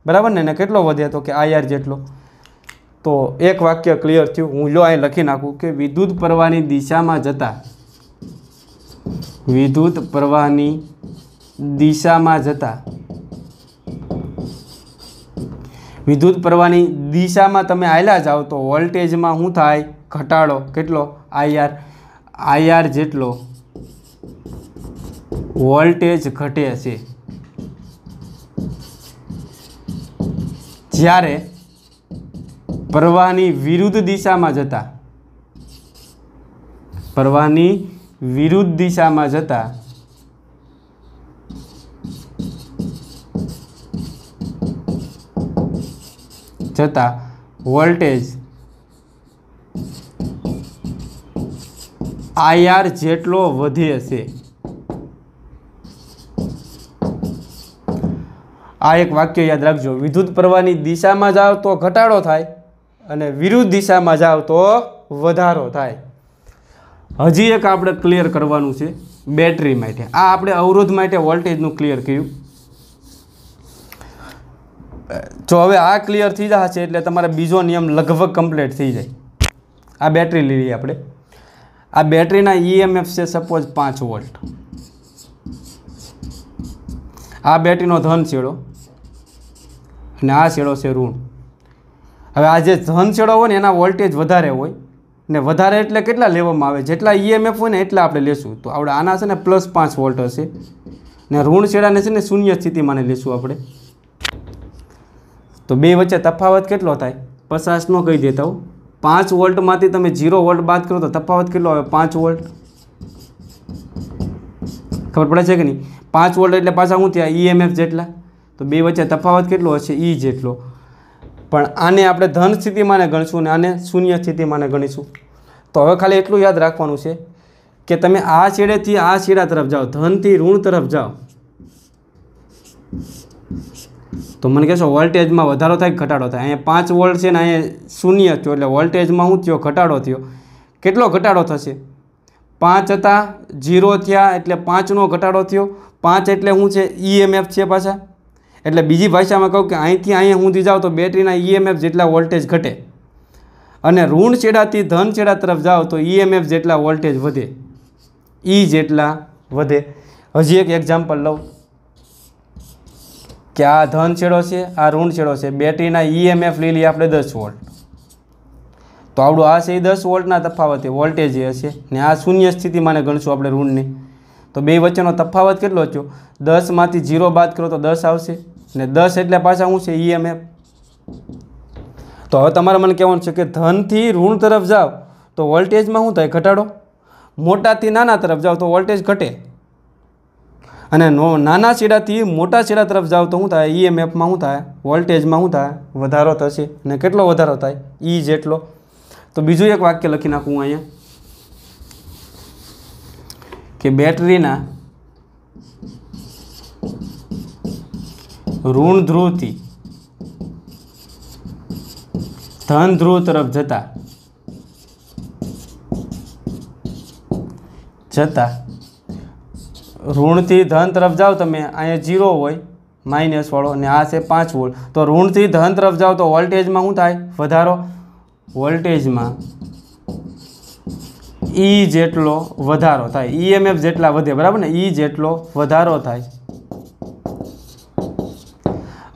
बराबर ने। केटलो वधे? तो कि IR जेटलो। तो एक वाक्य क्लियर थयुं। हूँ लो अहीं लखी नाखुं के विद्युत प्रवाहनी दिशा में जता विद्युत प्रवाहनी दिशा में जता विद्युत प्रवाहनी दिशा में तमे हाल्या जाओ तो वोल्टेज में शुं थाय? घटाडो। केटलो? IR। IR जेटलो वोल्टेज घटे छे ज्यारे प्रवाहनी विरुद्ध दिशा में जता, प्रवाहनी विरुद्ध दिशा में जता जता वोल्टेज IR जेटलो वधे छे। आ एक वाक्य याद रखजो, विद्युत प्रवाहनी दिशा में जाओ तो घटाडो थाय अने विरुद्ध दिशा में जाओ तो वधारो थाय। हजी एक आपणे क्लियर करवानुं छे बेटरी माटे। आ आपणे अवरोध माटे वोल्टेजनुं क्लियर कर्युं। जो हवे आ क्लियर थी जशे एटले तमारे बीजो नियम लगभग कम्प्लीट थी जाय। आ बेटरी लीधी आपणे। आ बेटरीना EMF छे सपोज 5 वोल्ट। आ बेटरीनो धन छेड़ो अने आ छेड़ो छे ऋण। हवे आ जे धन छेड़ो होय ने एना वोल्टेज वधारे होय ने वधारे एटले केटला लेवामां आवे, जेटला EMF होय ने एटला आपणे लेशुं। तो आपणे आना छे ने +5 वोल्ट हशे ने ऋण छेड़ाने छे ने शून्य स्थितिमां लेशुं आपणे। तो बे वच्चे तफावत केटलो थाय? 50 नो कही देता हूँ। 5 वोल्ट मांथी तमे 0 वोल्ट बाद करो तो तफावत केटलो आवे? 5 वोल्ट। खबर पड़े छे कि नहीं? 5 वोल्ट एटले पाछा शुं थया? EMF जेटला। तो बे वच्चे तफावत केटलो हशे? E जेटलो। पण आने आपणे धन स्थितिमां ने गणशुं ने आने शून्य स्थितिमां ने गणीशुं। तो हवे खाली एटલું याद राखवानुं छे के तमे आ छेडेथी आ छेडा तरफ जाओ, धनथी ऋण तरफ जाओ तो મને કહેશો વોલ્ટેજમાં વધારો થાય કે ઘટાડો થાય? અહીંયા 5 વોલ્ટ છે ને અહીંયા શૂન્ય થયો એટલે વોલ્ટેજમાં શું થયો? ઘટાડો થયો। કેટલો ઘટાડો થશે? 5 હતા 0 થયા એટલે 5નો ઘટાડો થયો। 5 એટલે શું છે? EMF છે પાછા। એટલે બીજી ભાષામાં કહું કે અહીંથી અહીંયા સુધી જાઓ તો બેટરીના EMF જેટલા વોલ્ટેજ ઘટે અને ઋણ છેડાથી ધન છેડા તરફ જાઓ તો EMF જેટલા વોલ્ટેજ વધે, E જેટલા વધે। હજી એક એક્ઝામ્પલ લઉં कि आ धन छेड़ो से आ ऋण छेड़ो से, बेटरीना EMF ली आपणे 10 वोल्ट। तो आवडो आ छे 10 वोल्टना तफावते वोल्टेज हशे ने आ शून्य स्थिति माने गणशुं आपणे ऋणने। तो बे वच्चेनो तफावत केटलो थयो? 10 मांथी 0 बाद करो तो 10 आवशे ने 10 एटले पाछा शुं छे? EMF। तो हवे तमारे मने कहेवानुं छे के धनथी ऋण तरफ जाओ तो वोल्टेजमां शुं थाय? घटाडो। मोटाथी नाना तरफ जाओ तो वोल्टेज घटे અને નાના છેડાથી મોટા છેડા તરફ જાવ તો શું થાય? EMFમાં શું થાય? વોલ્ટેજમાં શું થાય? વધારો થશે ને કેટલો વધારો થાય? E જેટલો। તો બીજું એક વાક્ય લખી નાખું અહીંયા કે બેટરીના ઋણ ધ્રુવથી ધન ધ્રુવ તરફ જતા ऋणथी धन तरफ जाओ तमे अहीं 0 होय माइनस वाळो ने आ छे 5 वोल्ट। तो ऋणथी धन तरफ जाओ तो वोल्टेज में शुं थाय? वधारो। वोल्टेज में E जेटलो वधारो थाय, EMF जेटला वधे, बराबर ने? E जेटलो वधारो थाय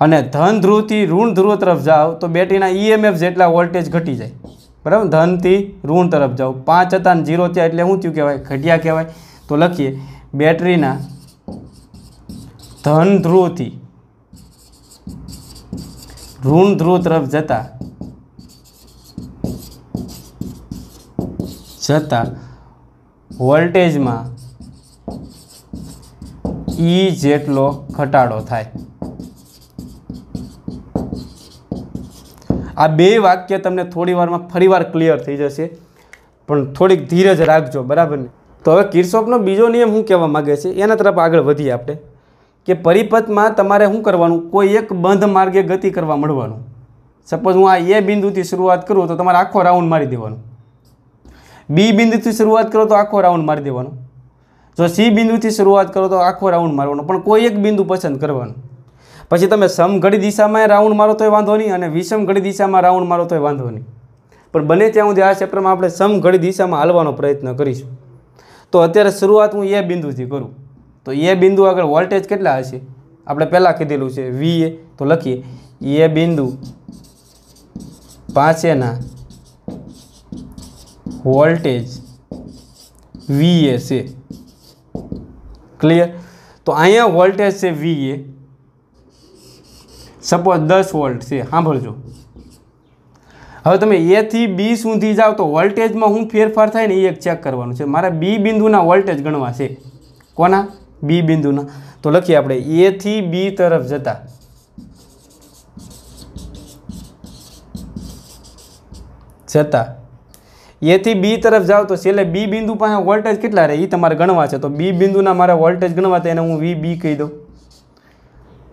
अने धन ध्रुवथी ऋण ध्रुव तरफ जाओ तो बेटरीना EMF जेटला वोल्टेज घटी जाय, बराबर। धनथी ऋण तरफ जाओ 5 हता ने 0 थया एटले शुं थयुं कहेवाय? घट्या कहेवाय। तो लखीए बेटरीना धन ध्रुवथी ऋण ध्रुव तरफ जता वोल्टेज में E जेटलो घटाडो थाय। आ बे वाक्य तमने थोड़ी वार में फरीवार क्लियर थई जशे पण थोड़ीक धीरज राखजो, बराबर ने? तो हवे किरचॉफनो बीजो नियम शुं कहेवा मागे छे एना तरफ आगळ वधीए आपणे के परिपथमां तमारे शुं करवानुं? कोई एक बंध मार्गे गति करवा मळवानुं। सपोज हूँ आ ए बिंदुथी शुरुआत करूँ तो तमारे आखो राउंड मारी देवानुं। बी बिंदुथी शुरुआत करो तो आखो राउंड मारी देवानुं। जो सी बिंदुथी शुरुआत करो तो आखो राउंड मारवानो, पण कोई एक बिंदु पसंद करवानुं। पछी तमे समघड़ी दिशामां राउंड मारो तोय वांधो नहीं अने विषमघड़ी दिशामां राउंड मारो तोय वांधो नहीं, पण बने त्यां सुधी आ चेप्टरमां आपणे समघड़ी दिशामां हालવાનો प्रयत्न करीशुं। तो अत्यारे शुरुआत हूँ ए बिंदुथी करूँ तो ए बिंदु आगळ वोल्टेज केटला हशे? आपणे पहेला कीधेलुं छे VA। तो लखीए ए बिंदु पासेना वोल्टेज VA छे। क्लियर? तो अहींया वोल्टेज छे VA, सपोज 10 वोल्ट छे। सांभळजो હવે તમે એ થી બી સુધી જાઓ તો વોલ્ટેજમાં શું ફેરફાર થાય ને એ એક ચેક કરવાનું છે. મારે બી બિંદુના વોલ્ટેજ ગણવા છે. કોના? બી બિંદુના. તો લખીએ આપણે એ થી બી તરફ જતા એ થી બી તરફ જાઓ તો છેલ્લે બી બિંદુ પાસે વોલ્ટેજ કેટલા રહે એ તમારે ગણવા છે. તો બી બિંદુના મારે વોલ્ટેજ ગણવા તો એને હું વી બી કહી દઉં.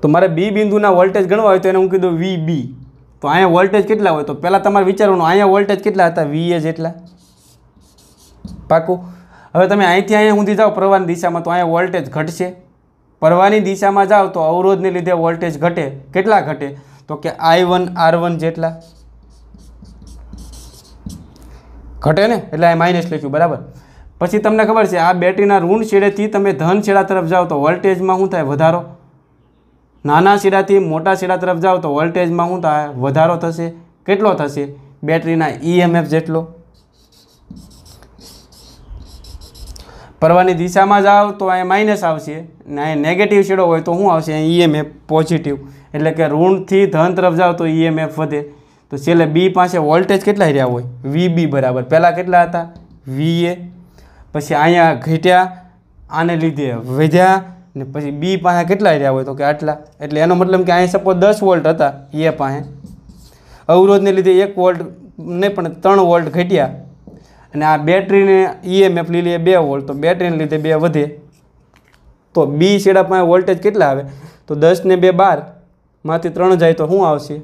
તો મારે બી બિંદુના વોલ્ટેજ ગણવા હોય તો એને હું કહી દઉં વી બી. તો અહીંયા વોલ્ટેજ કેટલા હોય? તો પહેલાં તમારે વિચારવાનું અહીંયા વોલ્ટેજ કેટલા હતા? વી એ જેટલા. પાકું. હવે તમે અહીંથી અહીંયા સુધી જાઓ પ્રવાહની દિશામાં તો અહીંયા વોલ્ટેજ ઘટશે. પ્રવાહની દિશામાં જાઓ તો અવરોધને લીધે વોલ્ટેજ ઘટે. કેટલા ઘટે? તો કે I1 R1 જેટલા ઘટે ને, એટલે આ માઇનસ લખ્યું. બરાબર. પછી તમને ખબર છે આ બેટરીના ઋણ છેડેથી તમે ધન છેડા તરફ જાઓ તો વોલ્ટેજમાં શું થાય? વધારો. નાના છેડાથી મોટા છેડા તરફ જાઓ તો વોલ્ટેજમાં શું થાય? વધારો થશે. કેટલો થશે? બેટરીના EMF જેટલો. પ્રવાહની દિશામાં જાઓ તો અહીંયા માઇનસ આવશે ને અહીંયા નેગેટિવ છેડો હોય તો શું આવશે? અહીંયા EMF પોઝિટિવ. એટલે કે ઋણથી ધન તરફ જાઓ તો EMF વધે. તો છેલ્લે બી પાસે વોલ્ટેજ કેટલા રહ્યા હોય? VB બરાબર. પહેલાં કેટલા હતા? VA. પછી અહીંયા ઘટ્યા, આને લીધે વધ્યા ને પછી બી પાસે કેટલા રહ્યા હોય? તો કે આટલા. એટલે એનો મતલબ કે અહીંયા સપોઝ 10 વોલ્ટ હતા એ પાસે, અવરોધને લીધે 1 વોલ્ટ નહીં પણ 3 વોલ્ટ ઘટ્યા અને આ બેટરીને EMF લીધે 2 વોલ્ટ, તો બેટરીને લીધે 2 વધે. તો બી છેડા પાસે વોલ્ટેજ કેટલા આવે? તો 10 ને 2 12, માંથી 3 જાય તો શું આવશે?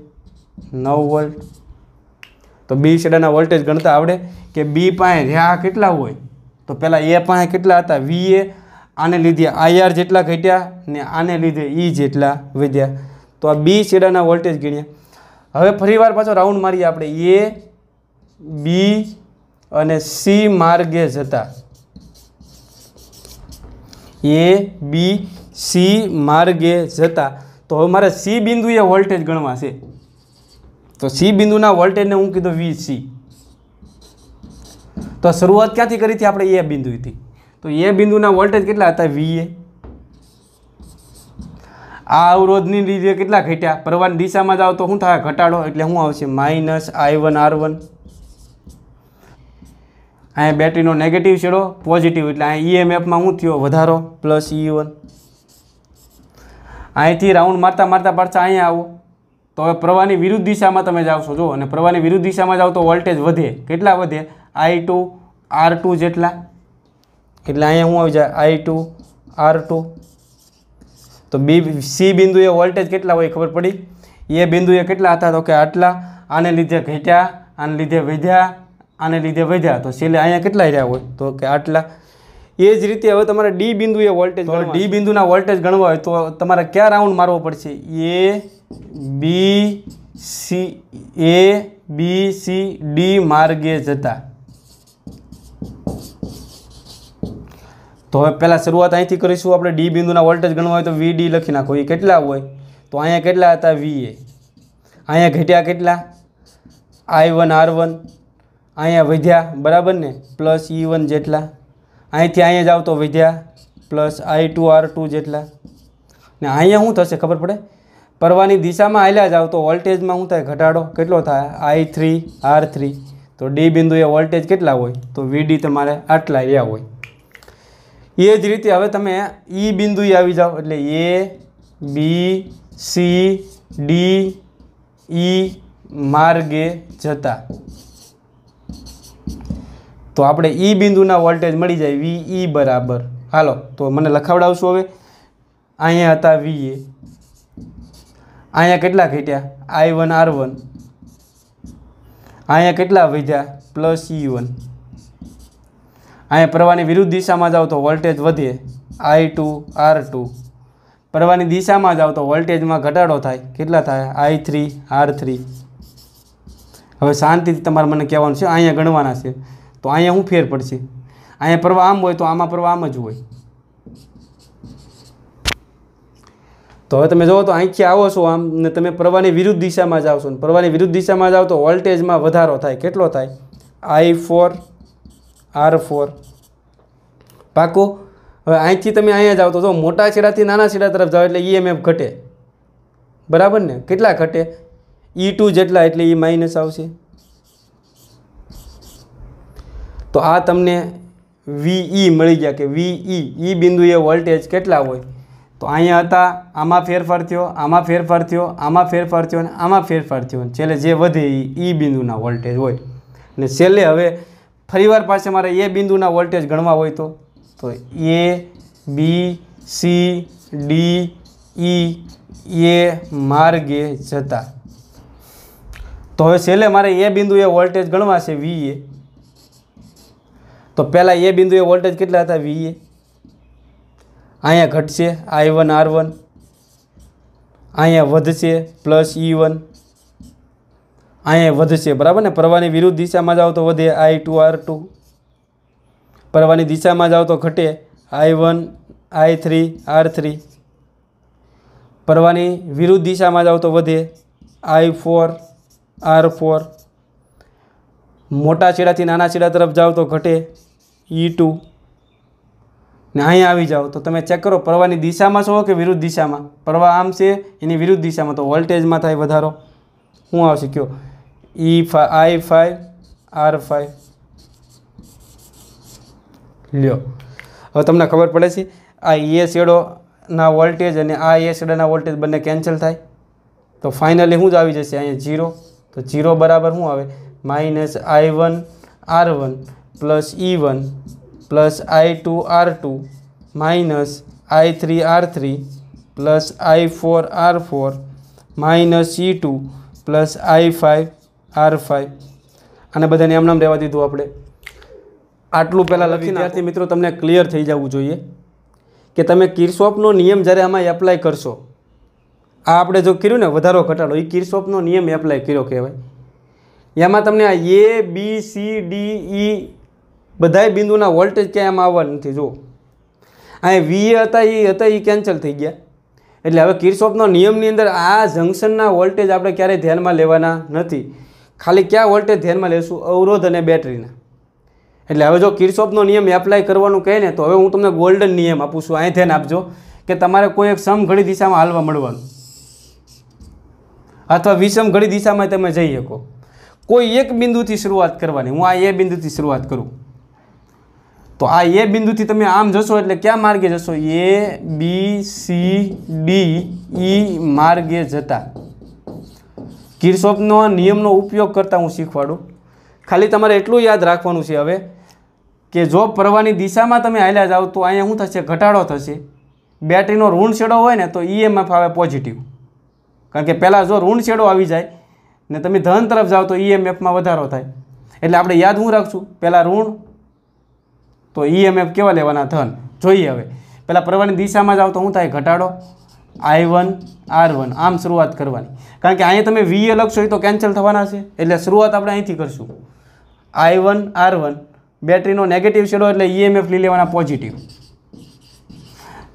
9 વોલ્ટ. તો બી છેડાના વોલ્ટેજ ગણતા આવડે કે બી પાસે રહ્યા કેટલા હોય? તો પહેલાં એ પાસે કેટલા હતા? VA. આને લીધે IR જેટલા ઘટ્યા ને આને લીધે E જેટલા વધ્યા. તો આ બી છેડાના વોલ્ટેજ ગણ્યા. હવે ફરીવાર પાછો રાઉન્ડ મારીએ આપણે. A, B અને C માર્ગે જતા C માર્ગે જતા તો હવે મારે C બિંદુએ વોલ્ટેજ ગણવા છે. તો C બિંદુના વોલ્ટેજને હું કીધું VC. તો શરૂઆત ક્યાંથી કરી હતી આપણે? એ બિંદુથી. તો એ બિંદુના વોલ્ટેજ કેટલા હતા? VA. આ અવરોધની લીધે કેટલા ઘટ્યા? પ્રવાહની દિશામાં જાઓ તો શું થાય? ઘટાડો. એટલે શું આવશે? Minus I1 R1. અહીંયા બેટરીનો નેગેટિવ છેડો પોઝિટિવ, એટલે અહીંયા EMFમાં શું થયો? વધારો. Plus E1. અહીંથી રાઉન્ડ મારતા મારતા પાછા અહીંયા આવો તો હવે પ્રવાહની વિરુદ્ધ દિશામાં તમે જાઓ છો. જો, અને પ્રવાહની વિરુદ્ધ દિશામાં જાઓ તો વોલ્ટેજ વધે. કેટલા વધે? I2 R2 જેટલા. એટલે અહીંયા શું આવી જાય? I2 R2. તો C બિંદુએ વોલ્ટેજ કેટલા હોય ખબર પડી? એ બિંદુએ કેટલા હતા? તો કે આટલા. આને લીધે ઘટ્યા, આને લીધે વધ્યા, આને લીધે વધ્યા. તો છેલ્લે અહીંયા કેટલા રહ્યા હોય? તો કે આટલા. એ જ રીતે હવે તમારે ડી બિંદુએ વોલ્ટેજ, ડી બિંદુના વોલ્ટેજ ગણવા હોય તો તમારે ક્યાં રાઉન્ડ મારવો પડશે? A B C D માર્ગે જતા. તો હવે પહેલાં શરૂઆત અહીંથી કરીશું આપણે. ડી બિંદુના વોલ્ટેજ ગણવા હોય તો VD લખી નાખો. એ કેટલા હોય? તો અહીંયા કેટલા હતા? VA. અહીંયા ઘટ્યા કેટલા? I1 R1. અહીંયા વધ્યા. બરાબર ને? પ્લસ E1 જેટલા. અહીંથી અહીંયા જાઓ તો વધ્યા. પ્લસ I2 R2 જેટલા. ને અહીંયા શું થશે ખબર પડે? પ્રવાહની દિશામાં હાલ્યા જાઓ તો વોલ્ટેજમાં શું થાય? ઘટાડો. કેટલો થાય? I3 R3. તો ડી બિંદુએ વોલ્ટેજ કેટલા હોય? તો VD તમારે આટલા રહ્યા હોય. એ જ રીતે હવે તમે E બિંદુએ આવી જાઓ એટલે A B C D E માર્ગે જતા. તો આપણે E બિંદુના વોલ્ટેજ મળી જાય VE બરાબર. હાલો તો મને લખાવડાવશું હવે. અહીંયા હતા VA. અહીંયા કેટલા ઘટ્યા? I1 R1. અહીંયા કેટલા વધ્યા? Plus E1. અહીંયા પ્રવાહની વિરુદ્ધ દિશામાં જાઓ તો વોલ્ટેજ વધે. I2 R2. પ્રવાહની દિશામાં જાઓ તો વોલ્ટેજમાં ઘટાડો થાય. કેટલા થાય? I3 R3. હવે શાંતિથી તમારે મને કહેવાનું છે, અહીંયા ગણવાના છે. તો અહીંયા શું ફેર પડશે? અહીંયા પ્રવાહ આમ હોય તો આમાં પ્રવાહ આમ જ હોય. તો હવે તમે જુઓ તો અહીંથી આવો છો આમ ને તમે પ્રવાહની વિરુદ્ધ દિશામાં જાઓ છો. પ્રવાહની વિરુદ્ધ દિશામાં જાઓ તો વોલ્ટેજમાં વધારો થાય. કેટલો થાય? I4 R4. પાકું. હવે અહીંથી તમે અહીંયા જાઓ તો જો મોટા છેડાથી નાના છેડા તરફ જાઓ એટલે EMF ઘટે. બરાબર ને? કેટલા ઘટે? E2 જેટલા, એટલે એ માઇનસ આવશે. तो आ तमने VE मळी गया कि VE ई बिंदुए वोल्टेज केटला होय तो अहींया हता आमां फेरफार थयो आमां फेरफार थयो आमां फेरफार थयो अने आमां फेरफार थयो छेल्ले जे वधे ई बिंदुना वोल्टेज होय अने छेल्ले हवे फरीवार पाछे मारे ए बिंदुना वोल्टेज गणवा होय तो A B C D E ए मार्गे जता तो हवे छेल्ले मारे ए बिंदुए वोल्टेज गणवा छे VA तो पहला ए बिंदुए वोल्टेज केटला हता VA अहींया घटशे I1 R1 अहींया वधशे प्लस E1 अहींया वधशे बराबर ने प्रवाहनी विरुद्ध दिशामां जाओ तो वधे I2 R2 प्रवाहनी दिशामां जाओ तो घटे I1 I3 R3 प्रवाहनी विरुद्ध दिशामां जाओ तो वधे I4 R4 मोटा छेड़ाथी नाना छेड़ा तरफ जाओ तो घटे E2 ने अहीं आवी जाओ तो तमे चेक करो प्रवाहनी दिशामां छो कि विरुद्ध दिशामां प्रवाह आम छे एनी विरुद्ध दिशामां तो वोल्टेजमां थाय वधारो शुं आवशे कयो I5 R5 ल्यो हवे तमने खबर पड़े छे आ ए छेड़ो ना वोल्टेज अने आ ए छेड़ाना वोल्टेज बंने केन्सल थाय तो फाइनली शुं ज आवी जशे अहीं 0 तो 0 बराबर शुं आवे minus I1 R1 plus E1 plus I2 R2 minus I3 R3 plus I4 R4 minus E2 plus I5 R5 आने बधाने आम नाम रहेवा दीधुं आपणे आटलू पहला लखी विद्यार्थी मित्रों तमने क्लियर थई जवुं जोईए कि तमे किरचॉफनो नियम ज्यारे आमां एप्लाय करशो आ आपणे जो कर्युं ने वधारो घटाडो ई किरचॉफनो नियम एप्लाय कर्यो कहेवाय एमां तमने आ A B C D E बधाय बिंदुना वोल्टेज क्यांय आमां आववा नथी जो आ वीए हता ई केन्सल थई गया एटले हवे किरचॉफनो नियमनी अंदर आ जंक्शनना वोल्टेज आपणे क्यारेय ध्यानमां लेवाना नथी खाली क्या वोल्टेज ध्यानमां लेशुं अवरोध अने बेटरीना એટલે હવે જો કિરચોફનો નિયમ એપ્લાય કરવાનું કહે ને તો હવે હું તમને ગોલ્ડન નિયમ આપું છું અહીં ધ્યાન આપજો કે તમારે કોઈ એક સમઘડી દિશામાં હાલવા મળવાનું અથવા વિષમ ઘડી દિશામાં તમે જઈ શકો કોઈ એક બિંદુથી શરૂઆત કરવાની હું આ એ બિંદુથી શરૂઆત કરું તો આ એ બિંદુથી તમે આમ જશો એટલે ક્યાં માર્ગે જશો એ બી સી ડી ઈ માર્ગે જતા કિરચોફનો નિયમનો ઉપયોગ કરતા હું શીખવાડું खाली तमारे एटलुं याद राखवानुं छे हवे के जो प्रवाहनी दिशामां तमे हाल्या जाओ तो अहींया शुं थशे घटाडो थशे बेटरीनो ऋण छेडो होय ने तो ईएमएफ आवे पॉजिटिव कारण के पहेला जो ऋण छेडो आवी जाय ने तमे धन तरफ जाओ तो ईएमएफ मां वधारो थाय एटले आपणे याद शुं राखशुं पहेला ऋण तो ईएमएफ केवा लेवाना धन जोईए हवे पहेला प्रवाहनी दिशामां जाओ तो शुं थाय घटाडो I1 R1 आम शुरुआत करवानी कारण के अहीं तमे VA लखशो तो केन्सल थवाना छे एटले शुरुआत आपणे અહીંથી करशुं I1 R1 बेटरीनो नेगेटिव छेडो एटले ईएमएफ लई लेवाना पॉजिटिव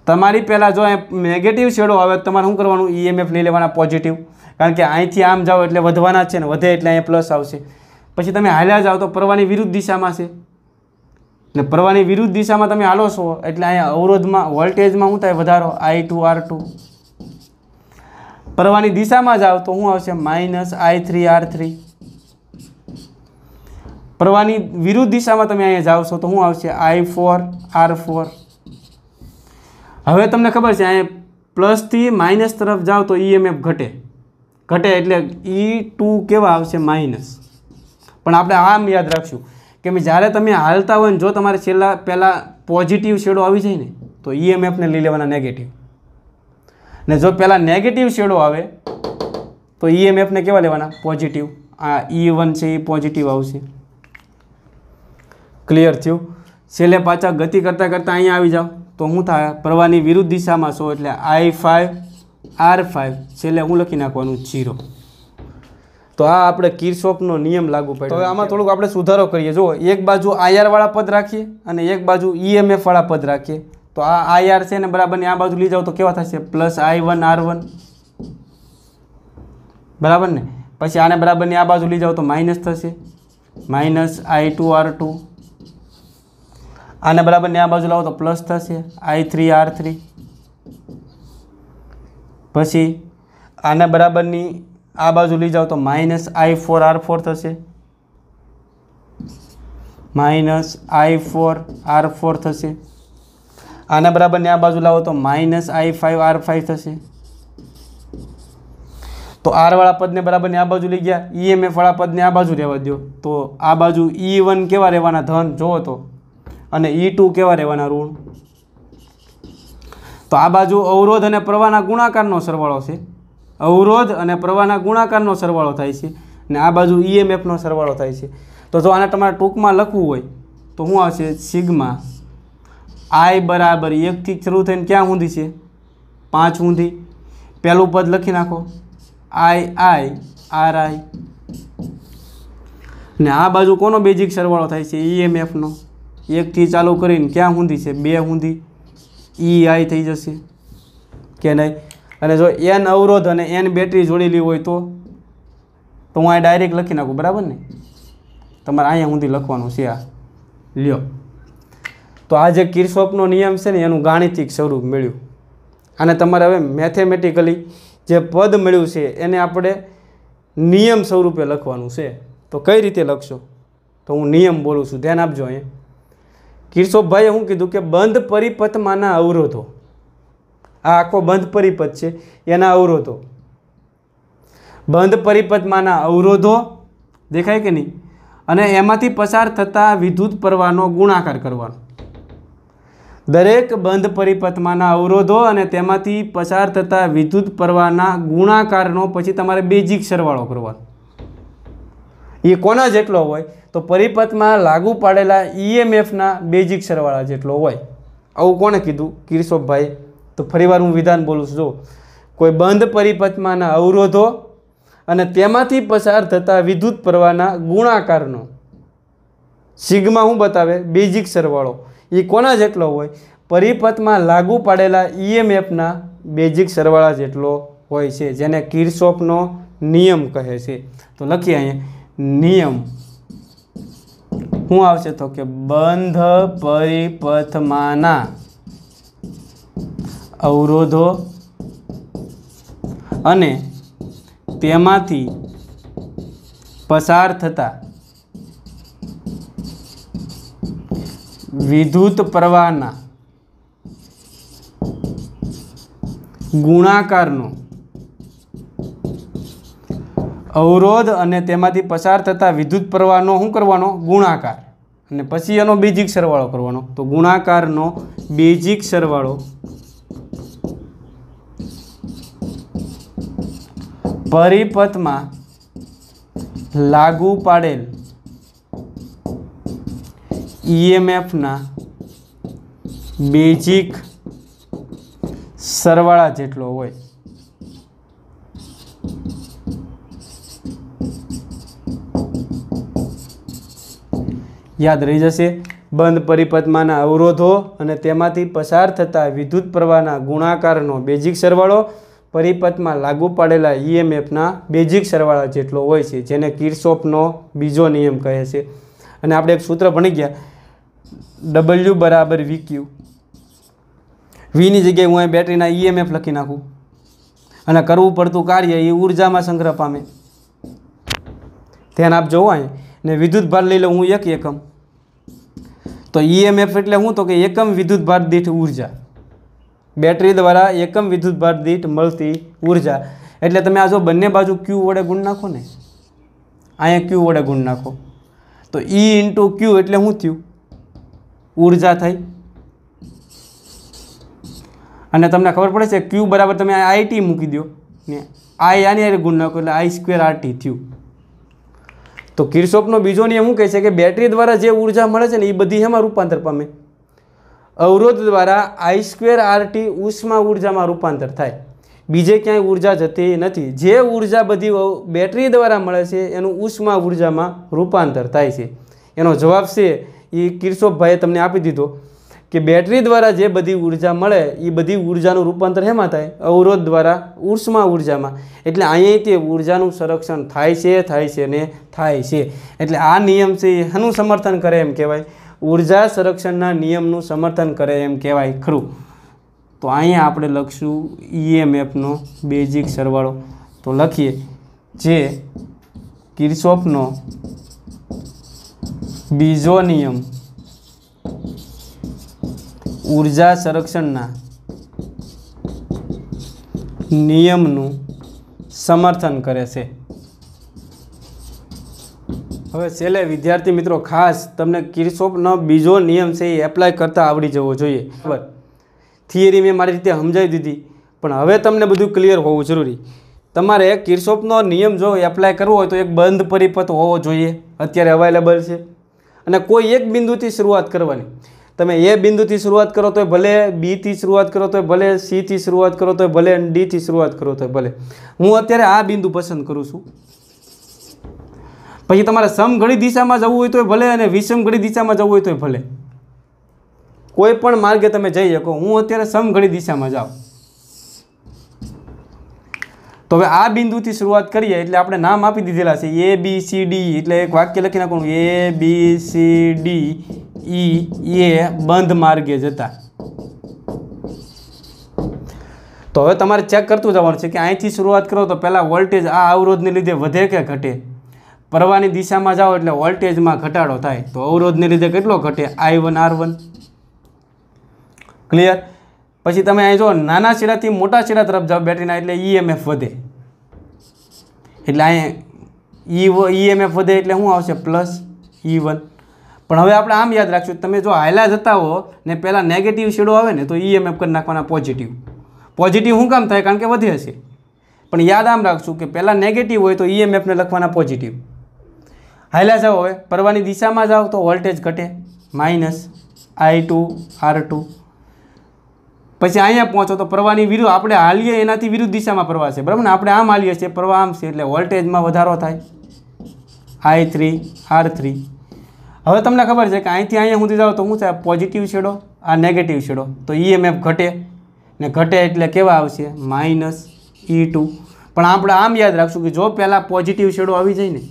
तमारी पहेला जो नेगेटिव छेडो आवे तमारे शुं करवानुं ईएमएफ लई लेवाना पॉजिटिव कारण के અહીંથી आम जाओ एटले वधवाना छे ने वधे एटले અહીં प्लस आवशे पछी तमे हाल्या जाओ तो प्रवाहनी विरुद्ध दिशामां छे ने प्रवाहनी विरुद्ध दिशामां तमे हालो छो एटले અહીં अवरोधमां वोल्टेजमां शुं थाय वधारो I2 R2 प्रवाहनी दिशामां जाओ तो शुं आवशे माइनस I3 R3 प्रवाहनी विरुद्ध दिशामां तमे अहीं जाओ छो तो शुं आवशे I4 R4 हवे तमने खबर छे अहीं प्लस थी माइनस तरफ जाओ तो ईएमएफ घटे घटे एटले E2 केवा आवशे माइनस पण आपणे आम याद राखशुं के ज्यारे तमे हालता होय ने जो तमारे छेल्ला पहेला पॉजिटिव छेडो आवी जाय ने तो ईएमएफ ने लई लेवाना नेगेटिव ने जो पहेला नेगेटिव छेडो आवे तो ईएमएफ ने केवा लेवाना पॉजिटिव आ E1 छे ए पॉजिटिव आवशे क्लियर थयुं छेल्ले पाछा गति करता करता अहीं आवी जाओ तो शुं थाय प्रवाहनी विरुद्ध दिशामां छो एटले I5 R5 छेल्ले शुं लखी नाखवानुं 0 तो आ आपणे किरचॉफनो नियम लागू पड्यो तो आमां थोडुंक आपणे सुधारो करीए जो एक बाजू IR वाळा पद राखीए अने एक बाजू EMF वाळा पद राखीए तो आ IR छे ने बराबर आ बाजू लई जाओ तो केवा थशे प्लस I1 R1 बराबर ने पछी आने बराबर ने आ बाजू लई जाओ तो माइनस थशे माइनस I2 R2 आने बराबर ने आ बाजू लाओ तो प्लस थशे I3 R3 पछी आने बराबर नी आ बाजू लई जाओ तो माइनस I4 R4 थशे માઇનસ I4R4 થશે। આના બરાબરને આ બાજુ લાવો તો માઇનસ I5R5 થશે। તો R વાળા પદને બરાબરને આ બાજુ લઈ ગયા, EMF વાળા પદને આ બાજુ રહેવા દો, તો આ બાજુ E1 કેવા રહેવાના ધન જોવો તો, અને E2 કેવા રહેવાના ઋણ। તો આ બાજુ અવરોધ અને પ્રવાહના ગુણાકારનો સરવાળો છે, અવરોધ અને પ્રવાહના ગુણાકારનો સરવાળો થાય છે, અને આ બાજુ EMFનો સરવાળો થાય છે। તો જો આને તમારે ટૂંકમાં લખવું હોય તો શું આવશે? સિગ્મા I બરાબર 1 થી શરૂ થઈને ક્યાં સુધી છે? 5 સુધી। પહેલું પદ લખી નાખો I RI, ને આ બાજુ કોનો બેઝિક સરવાળો થાય છે? EMFનો। 1 થી ચાલુ કરીને ક્યાં સુધી છે? 2 સુધી, EI થઈ જશે કે નહીં? અને જો N અવરોધ અને N બેટરી જોડેલી હોય તો હું અહીં ડાયરેક્ટ લખી નાખું, બરાબર ને? તમારે અહીંયા સુધી લખવાનું છે। આ લ્યો, તો આ જે કિર્ચોફનો નિયમ છે ને એનું ગાણિતિક સ્વરૂપ મળ્યું। અને તમારે હવે મેથેમેટિકલી જે પદ મળ્યું છે એને આપણે નિયમ સ્વરૂપે લખવાનું છે। તો કઈ રીતે લખશો? તો હું નિયમ બોલું છું, ધ્યાન આપજો। અહીંયા કિર્ચોફભાઈએ શું કીધું કે બંધ પરિપથમાંના અવરોધો, આ આખો બંધ પરિપથ છે એના અવરોધો, બંધ પરિપથમાંના અવરોધો દેખાય કે નહીં, અને એમાંથી પસાર થતા વિદ્યુત પ્રવાહનો ગુણાકાર કરવાનો। દરેક બંધ પરિપથમાંના અવરોધો અને તેમાંથી પસાર થતા વિદ્યુત પ્રવાહના ગુણાકારનો પછી તમારે બેઝિક સરવાળો કરવાનો। એ કોના જેટલો હોય? તો પરિપથમાં લાગુ પાડેલા EMFના બેઝિક સરવાળા જેટલો હોય। આવું કોણે કીધું? કિર્ચોફભાઈએ। તો ફરીવાર હું વિધાન બોલું છું, જો કોઈ બંધ પરિપથમાંના અવરોધો અને તેમાંથી પસાર થતા વિદ્યુત પ્રવાહના ગુણાકારનો સિગ્મા શું બતાવે? બેઝિક સરવાળો। એ કોના જેટલો હોય? પરિપથમાં લાગુ પાડેલા EMFના બેઝિક સરવાળા જેટલો હોય છે, જેને કિર્ચોફનો નિયમ કહે છે। તો લખીએ અહીંયા નિયમ શું આવશે? તો કે બંધ પરિપથમાંના અવરોધો અને તેમાંથી પસાર થતા વિદ્યુત પ્રવાહના ગુણાકારનો અવરોધ અને તેમાંથી પસાર થતા વિદ્યુત પ્રવાહનો શું કરવાનો? ગુણાકાર, અને પછી એનો બેઝિક સરવાળો કરવાનો। તો ગુણાકારનો બેઝિક સરવાળો પરિપથમાં લાગુ પાડેલ EMFના બેઝિક સરવાળા જેટલો હોય। યાદ રહી જશે। બંધ પરિપથમાંના અવરોધો અને તેમાંથી પસાર થતા વિદ્યુત પ્રવાહના ગુણાકારનો બેઝિક સરવાળો પરિપથમાં લાગુ પાડેલા EMFના બેઝિક સરવાળા જેટલો હોય છે, જેને કિર્ચોફનો બીજો નિયમ કહે છે। અને આપણે એક સૂત્ર ભણી ગયા, W બરાબર VQ। Vની જગ્યાએ હું અહીં બેટરીના EMF લખી નાખું, અને કરવું પડતું કાર્ય એ ઉર્જામાં સંગ્રહ પામે। ધ્યાન આપજો અહીં, ને વિદ્યુત ભાર લઈ લઉં હું 1 એકમ। તો EMF એટલે શું? તો કે એકમ વિદ્યુત ભાર દીઠ ઉર્જા, બેટરી દ્વારા એકમ વિદ્યુત ભાર દીઠ મળતી ઉર્જા। એટલે તમે આ જો બંને બાજુ Q વડે ગુણ નાખો ને, અહીંયા Q વડે ગુણ નાખો તો E × Q એટલે શું થયું? ઉર્જા થઈ। અને તમને ખબર પડે છે Q બરાબર તમે IT મૂકી દો ને I આની હારે ગુણ નાખો એટલે I2RT થયું। તો કિર્ચોફનો બીજો નિયમ શું કહે છે કે બેટરી દ્વારા જે ઉર્જા મળે છે ને એ બધી એમાં રૂપાંતર પામે। અવરોધ દ્વારા I2RT ઉષ્મા ઉર્જામાં રૂપાંતર થાય, બીજે ક્યાંય ઉર્જા જતી નથી। જે ઉર્જા બધી બેટરી દ્વારા મળે છે એનું ઉષ્મા ઉર્જામાં રૂપાંતર થાય છે। એનો જવાબ છે એ કિર્ચોફભાઈએ તમને આપી દીધો કે બેટરી દ્વારા જે બધી ઉર્જા મળે એ બધી ઉર્જાનું રૂપાંતર શેમાં થાય? અવરોધ દ્વારા ઉષ્મા ઉર્જામાં। એટલે અહીંયા તે ઉર્જાનું સંરક્ષણ થાય છે ને થાય છે। એટલે આ નિયમ છે એ શેનું સમર્થન કરે એમ કહેવાય? ઉર્જા સંરક્ષણના નિયમનું સમર્થન કરે એમ કહેવાય ખરું। તો અહીંયા આપણે લખશું EMFનો બેઝિક સરવાળો। તો લખીએ જે કિર્ચોફનો બીજો નિયમ ઊર્જા સંરક્ષણના નિયમનું સમર્થન કરે છે। હવે છેલ્લે વિદ્યાર્થી મિત્રો ખાસ તમને કિર્ચોફનો બીજો નિયમ છે એ એપ્લાય કરતા આવડી જવો જોઈએ। બરાબર, થિયરી મેં મારી રીતે સમજાવી દીધી, પણ હવે તમને બધું ક્લિયર હોવું જરૂરી। તમારે કિર્ચોફનો નિયમ જો એપ્લાય કરવો હોય તો એક બંધ પરિપથ હોવો જોઈએ, અત્યારે અવેલેબલ છે, અને કોઈ એક બિંદુથી શરૂઆત કરવાની। તમે એ બિંદુથી શરૂઆત કરો તો ભલે, બીથી શરૂઆત કરો તો ભલે, સીથી શરૂઆત કરો તો ભલે, અને ડીથી શરૂઆત કરો તો ભલે। હું અત્યારે આ બિંદુ પસંદ કરું છું। પછી તમારે સમઘડી દિશામાં જવું હોય તો ભલે અને વિષમઘડી દિશામાં જવું હોય તો ભલે, કોઈ પણ માર્ગે તમે જઈ શકો। હું અત્યારે સમઘડી દિશામાં જાઉં તો હવે આ બિંદુથી શરૂઆત કરીએ એટલે આપણે નામ આપી દીધેલા છે એ બી સી ડી, એટલે એક વાક્ય લખી નાખવાનું એ બી સી ડી ઈ એ બંધ માર્ગે જતા। તો હવે તમારે ચેક કરતું જવાનું છે કે અહીંથી શરૂઆત કરો તો પહેલાં વોલ્ટેજ આ અવરોધને લીધે વધે કે ઘટે। પ્રવાહની દિશામાં જાઓ એટલે વોલ્ટેજમાં ઘટાડો થાય, તો અવરોધને લીધે કેટલો ઘટે, I1 R1। ક્લિયર? પછી તમે અહીં જો નાના છેડાથી મોટા છેડા તરફ જાઓ બેટરીના એટલે EMF વધે, એટલે અહીં EMF વધે એટલે શું આવશે, પ્લસ E1। પણ હવે આપણે આમ યાદ રાખશું, તમે જો હાયલા જતા હો ને પહેલાં નેગેટિવ શેડો આવે ને તો EMF કરી નાખવાના પોઝિટિવ। પોઝિટિવ શું કામ થાય, કારણ કે વધે હશે, પણ યાદ આમ રાખશું કે પહેલાં નેગેટિવ હોય તો EMFને લખવાના પોઝિટિવ। હાયલા જાઓ, હવે પ્રવાહની દિશામાં જાઓ તો વોલ્ટેજ ઘટે, માઇનસ I2 R2। પછી અહીંયા પહોંચો તો પ્રવાહની વિરુદ્ધ, આપણે હાલીએ એનાથી વિરુદ્ધ દિશામાં પ્રવાહ છે, બરાબર ને, આપણે આમ હાલીએ છીએ, પ્રવાહ આમ છે, એટલે વોલ્ટેજમાં વધારો થાય, I3 R3। હવે તમને ખબર છે કે અહીંથી અહીંયા સુધી જાઓ તો શું થાય, પોઝિટિવ છેડો, આ નેગેટિવ છેડો, તો EMF ઘટે, ને ઘટે એટલે કેવા આવશે, માઇનસ E2। પણ આપણે આમ યાદ રાખશું કે જો પહેલાં પોઝિટિવ છેડો આવી જાય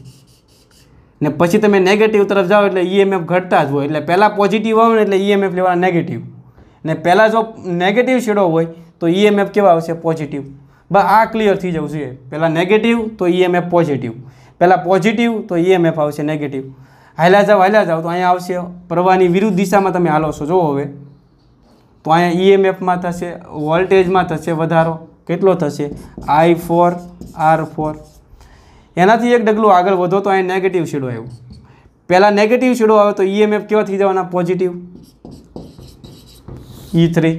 ને પછી તમે નેગેટિવ તરફ જાઓ એટલે EMF ઘટતા જ હોય, એટલે પહેલાં પોઝિટિવ આવે ને એટલે EMF લેવાના નેગેટિવ, ને પહેલાં જો નેગેટિવ શેડો હોય તો EMF કેવા આવશે, પોઝિટિવ। બસ આ ક્લિયર થઈ જવું જોઈએ, પહેલાં નેગેટિવ તો EMF પોઝિટિવ, પહેલાં પોઝિટિવ તો EMF આવશે નેગેટિવ। હાલ્યા જાઓ તો અહીંયા આવશે પ્રવાહની વિરુદ્ધ દિશામાં તમે હાલો છો, જુઓ હવે તો અહીંયા EMFમાં થશે, વોલ્ટેજમાં થશે વધારો, કેટલો થશે, I4 R4। એનાથી એક ડગલું આગળ વધો તો અહીંયા નેગેટિવ શેડો આવ્યો, પહેલાં નેગેટિવ શેડો આવે તો EMF કેવા થઈ જવાના, પોઝિટિવ, E3।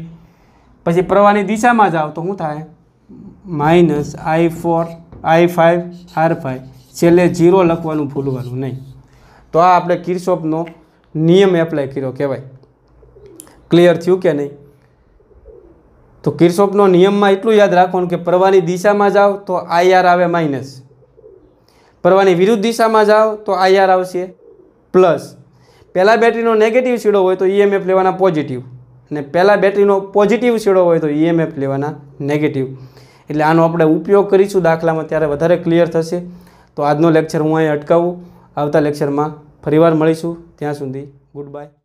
પછી પ્રવાહની દિશામાં જાઓ તો શું થાય, માઇનસ I4 I5 R5, છેલ્લે 0 લખવાનું ભૂલવાનું નહીં। તો આ આપણે કિર્ચોફનો નિયમ એપ્લાય કર્યો કહેવાય। ક્લિયર થયું કે નહીં? તો કિર્ચોફનો નિયમમાં એટલું યાદ રાખવાનું કે પ્રવાહની દિશામાં જાઓ તો IR આવે માઇનસ, પ્રવાહની વિરુદ્ધ દિશામાં જાઓ તો IR આવશે પ્લસ। પહેલાં બેટરીનો નેગેટિવ છેડો હોય તો EMF લેવાના પોઝિટિવ, અને પહેલાં બેટરીનો પોઝિટિવ છેડો હોય તો EMF લેવાના નેગેટિવ। એટલે આનો આપણે ઉપયોગ કરીશું દાખલામાં, ત્યારે વધારે ક્લિયર થશે। તો આજનો લેક્ચર હું અહીં અટકાવું, આવતા લેક્ચરમાં ફરીવાર મળીશું, ત્યાં સુધી ગુડ બાય।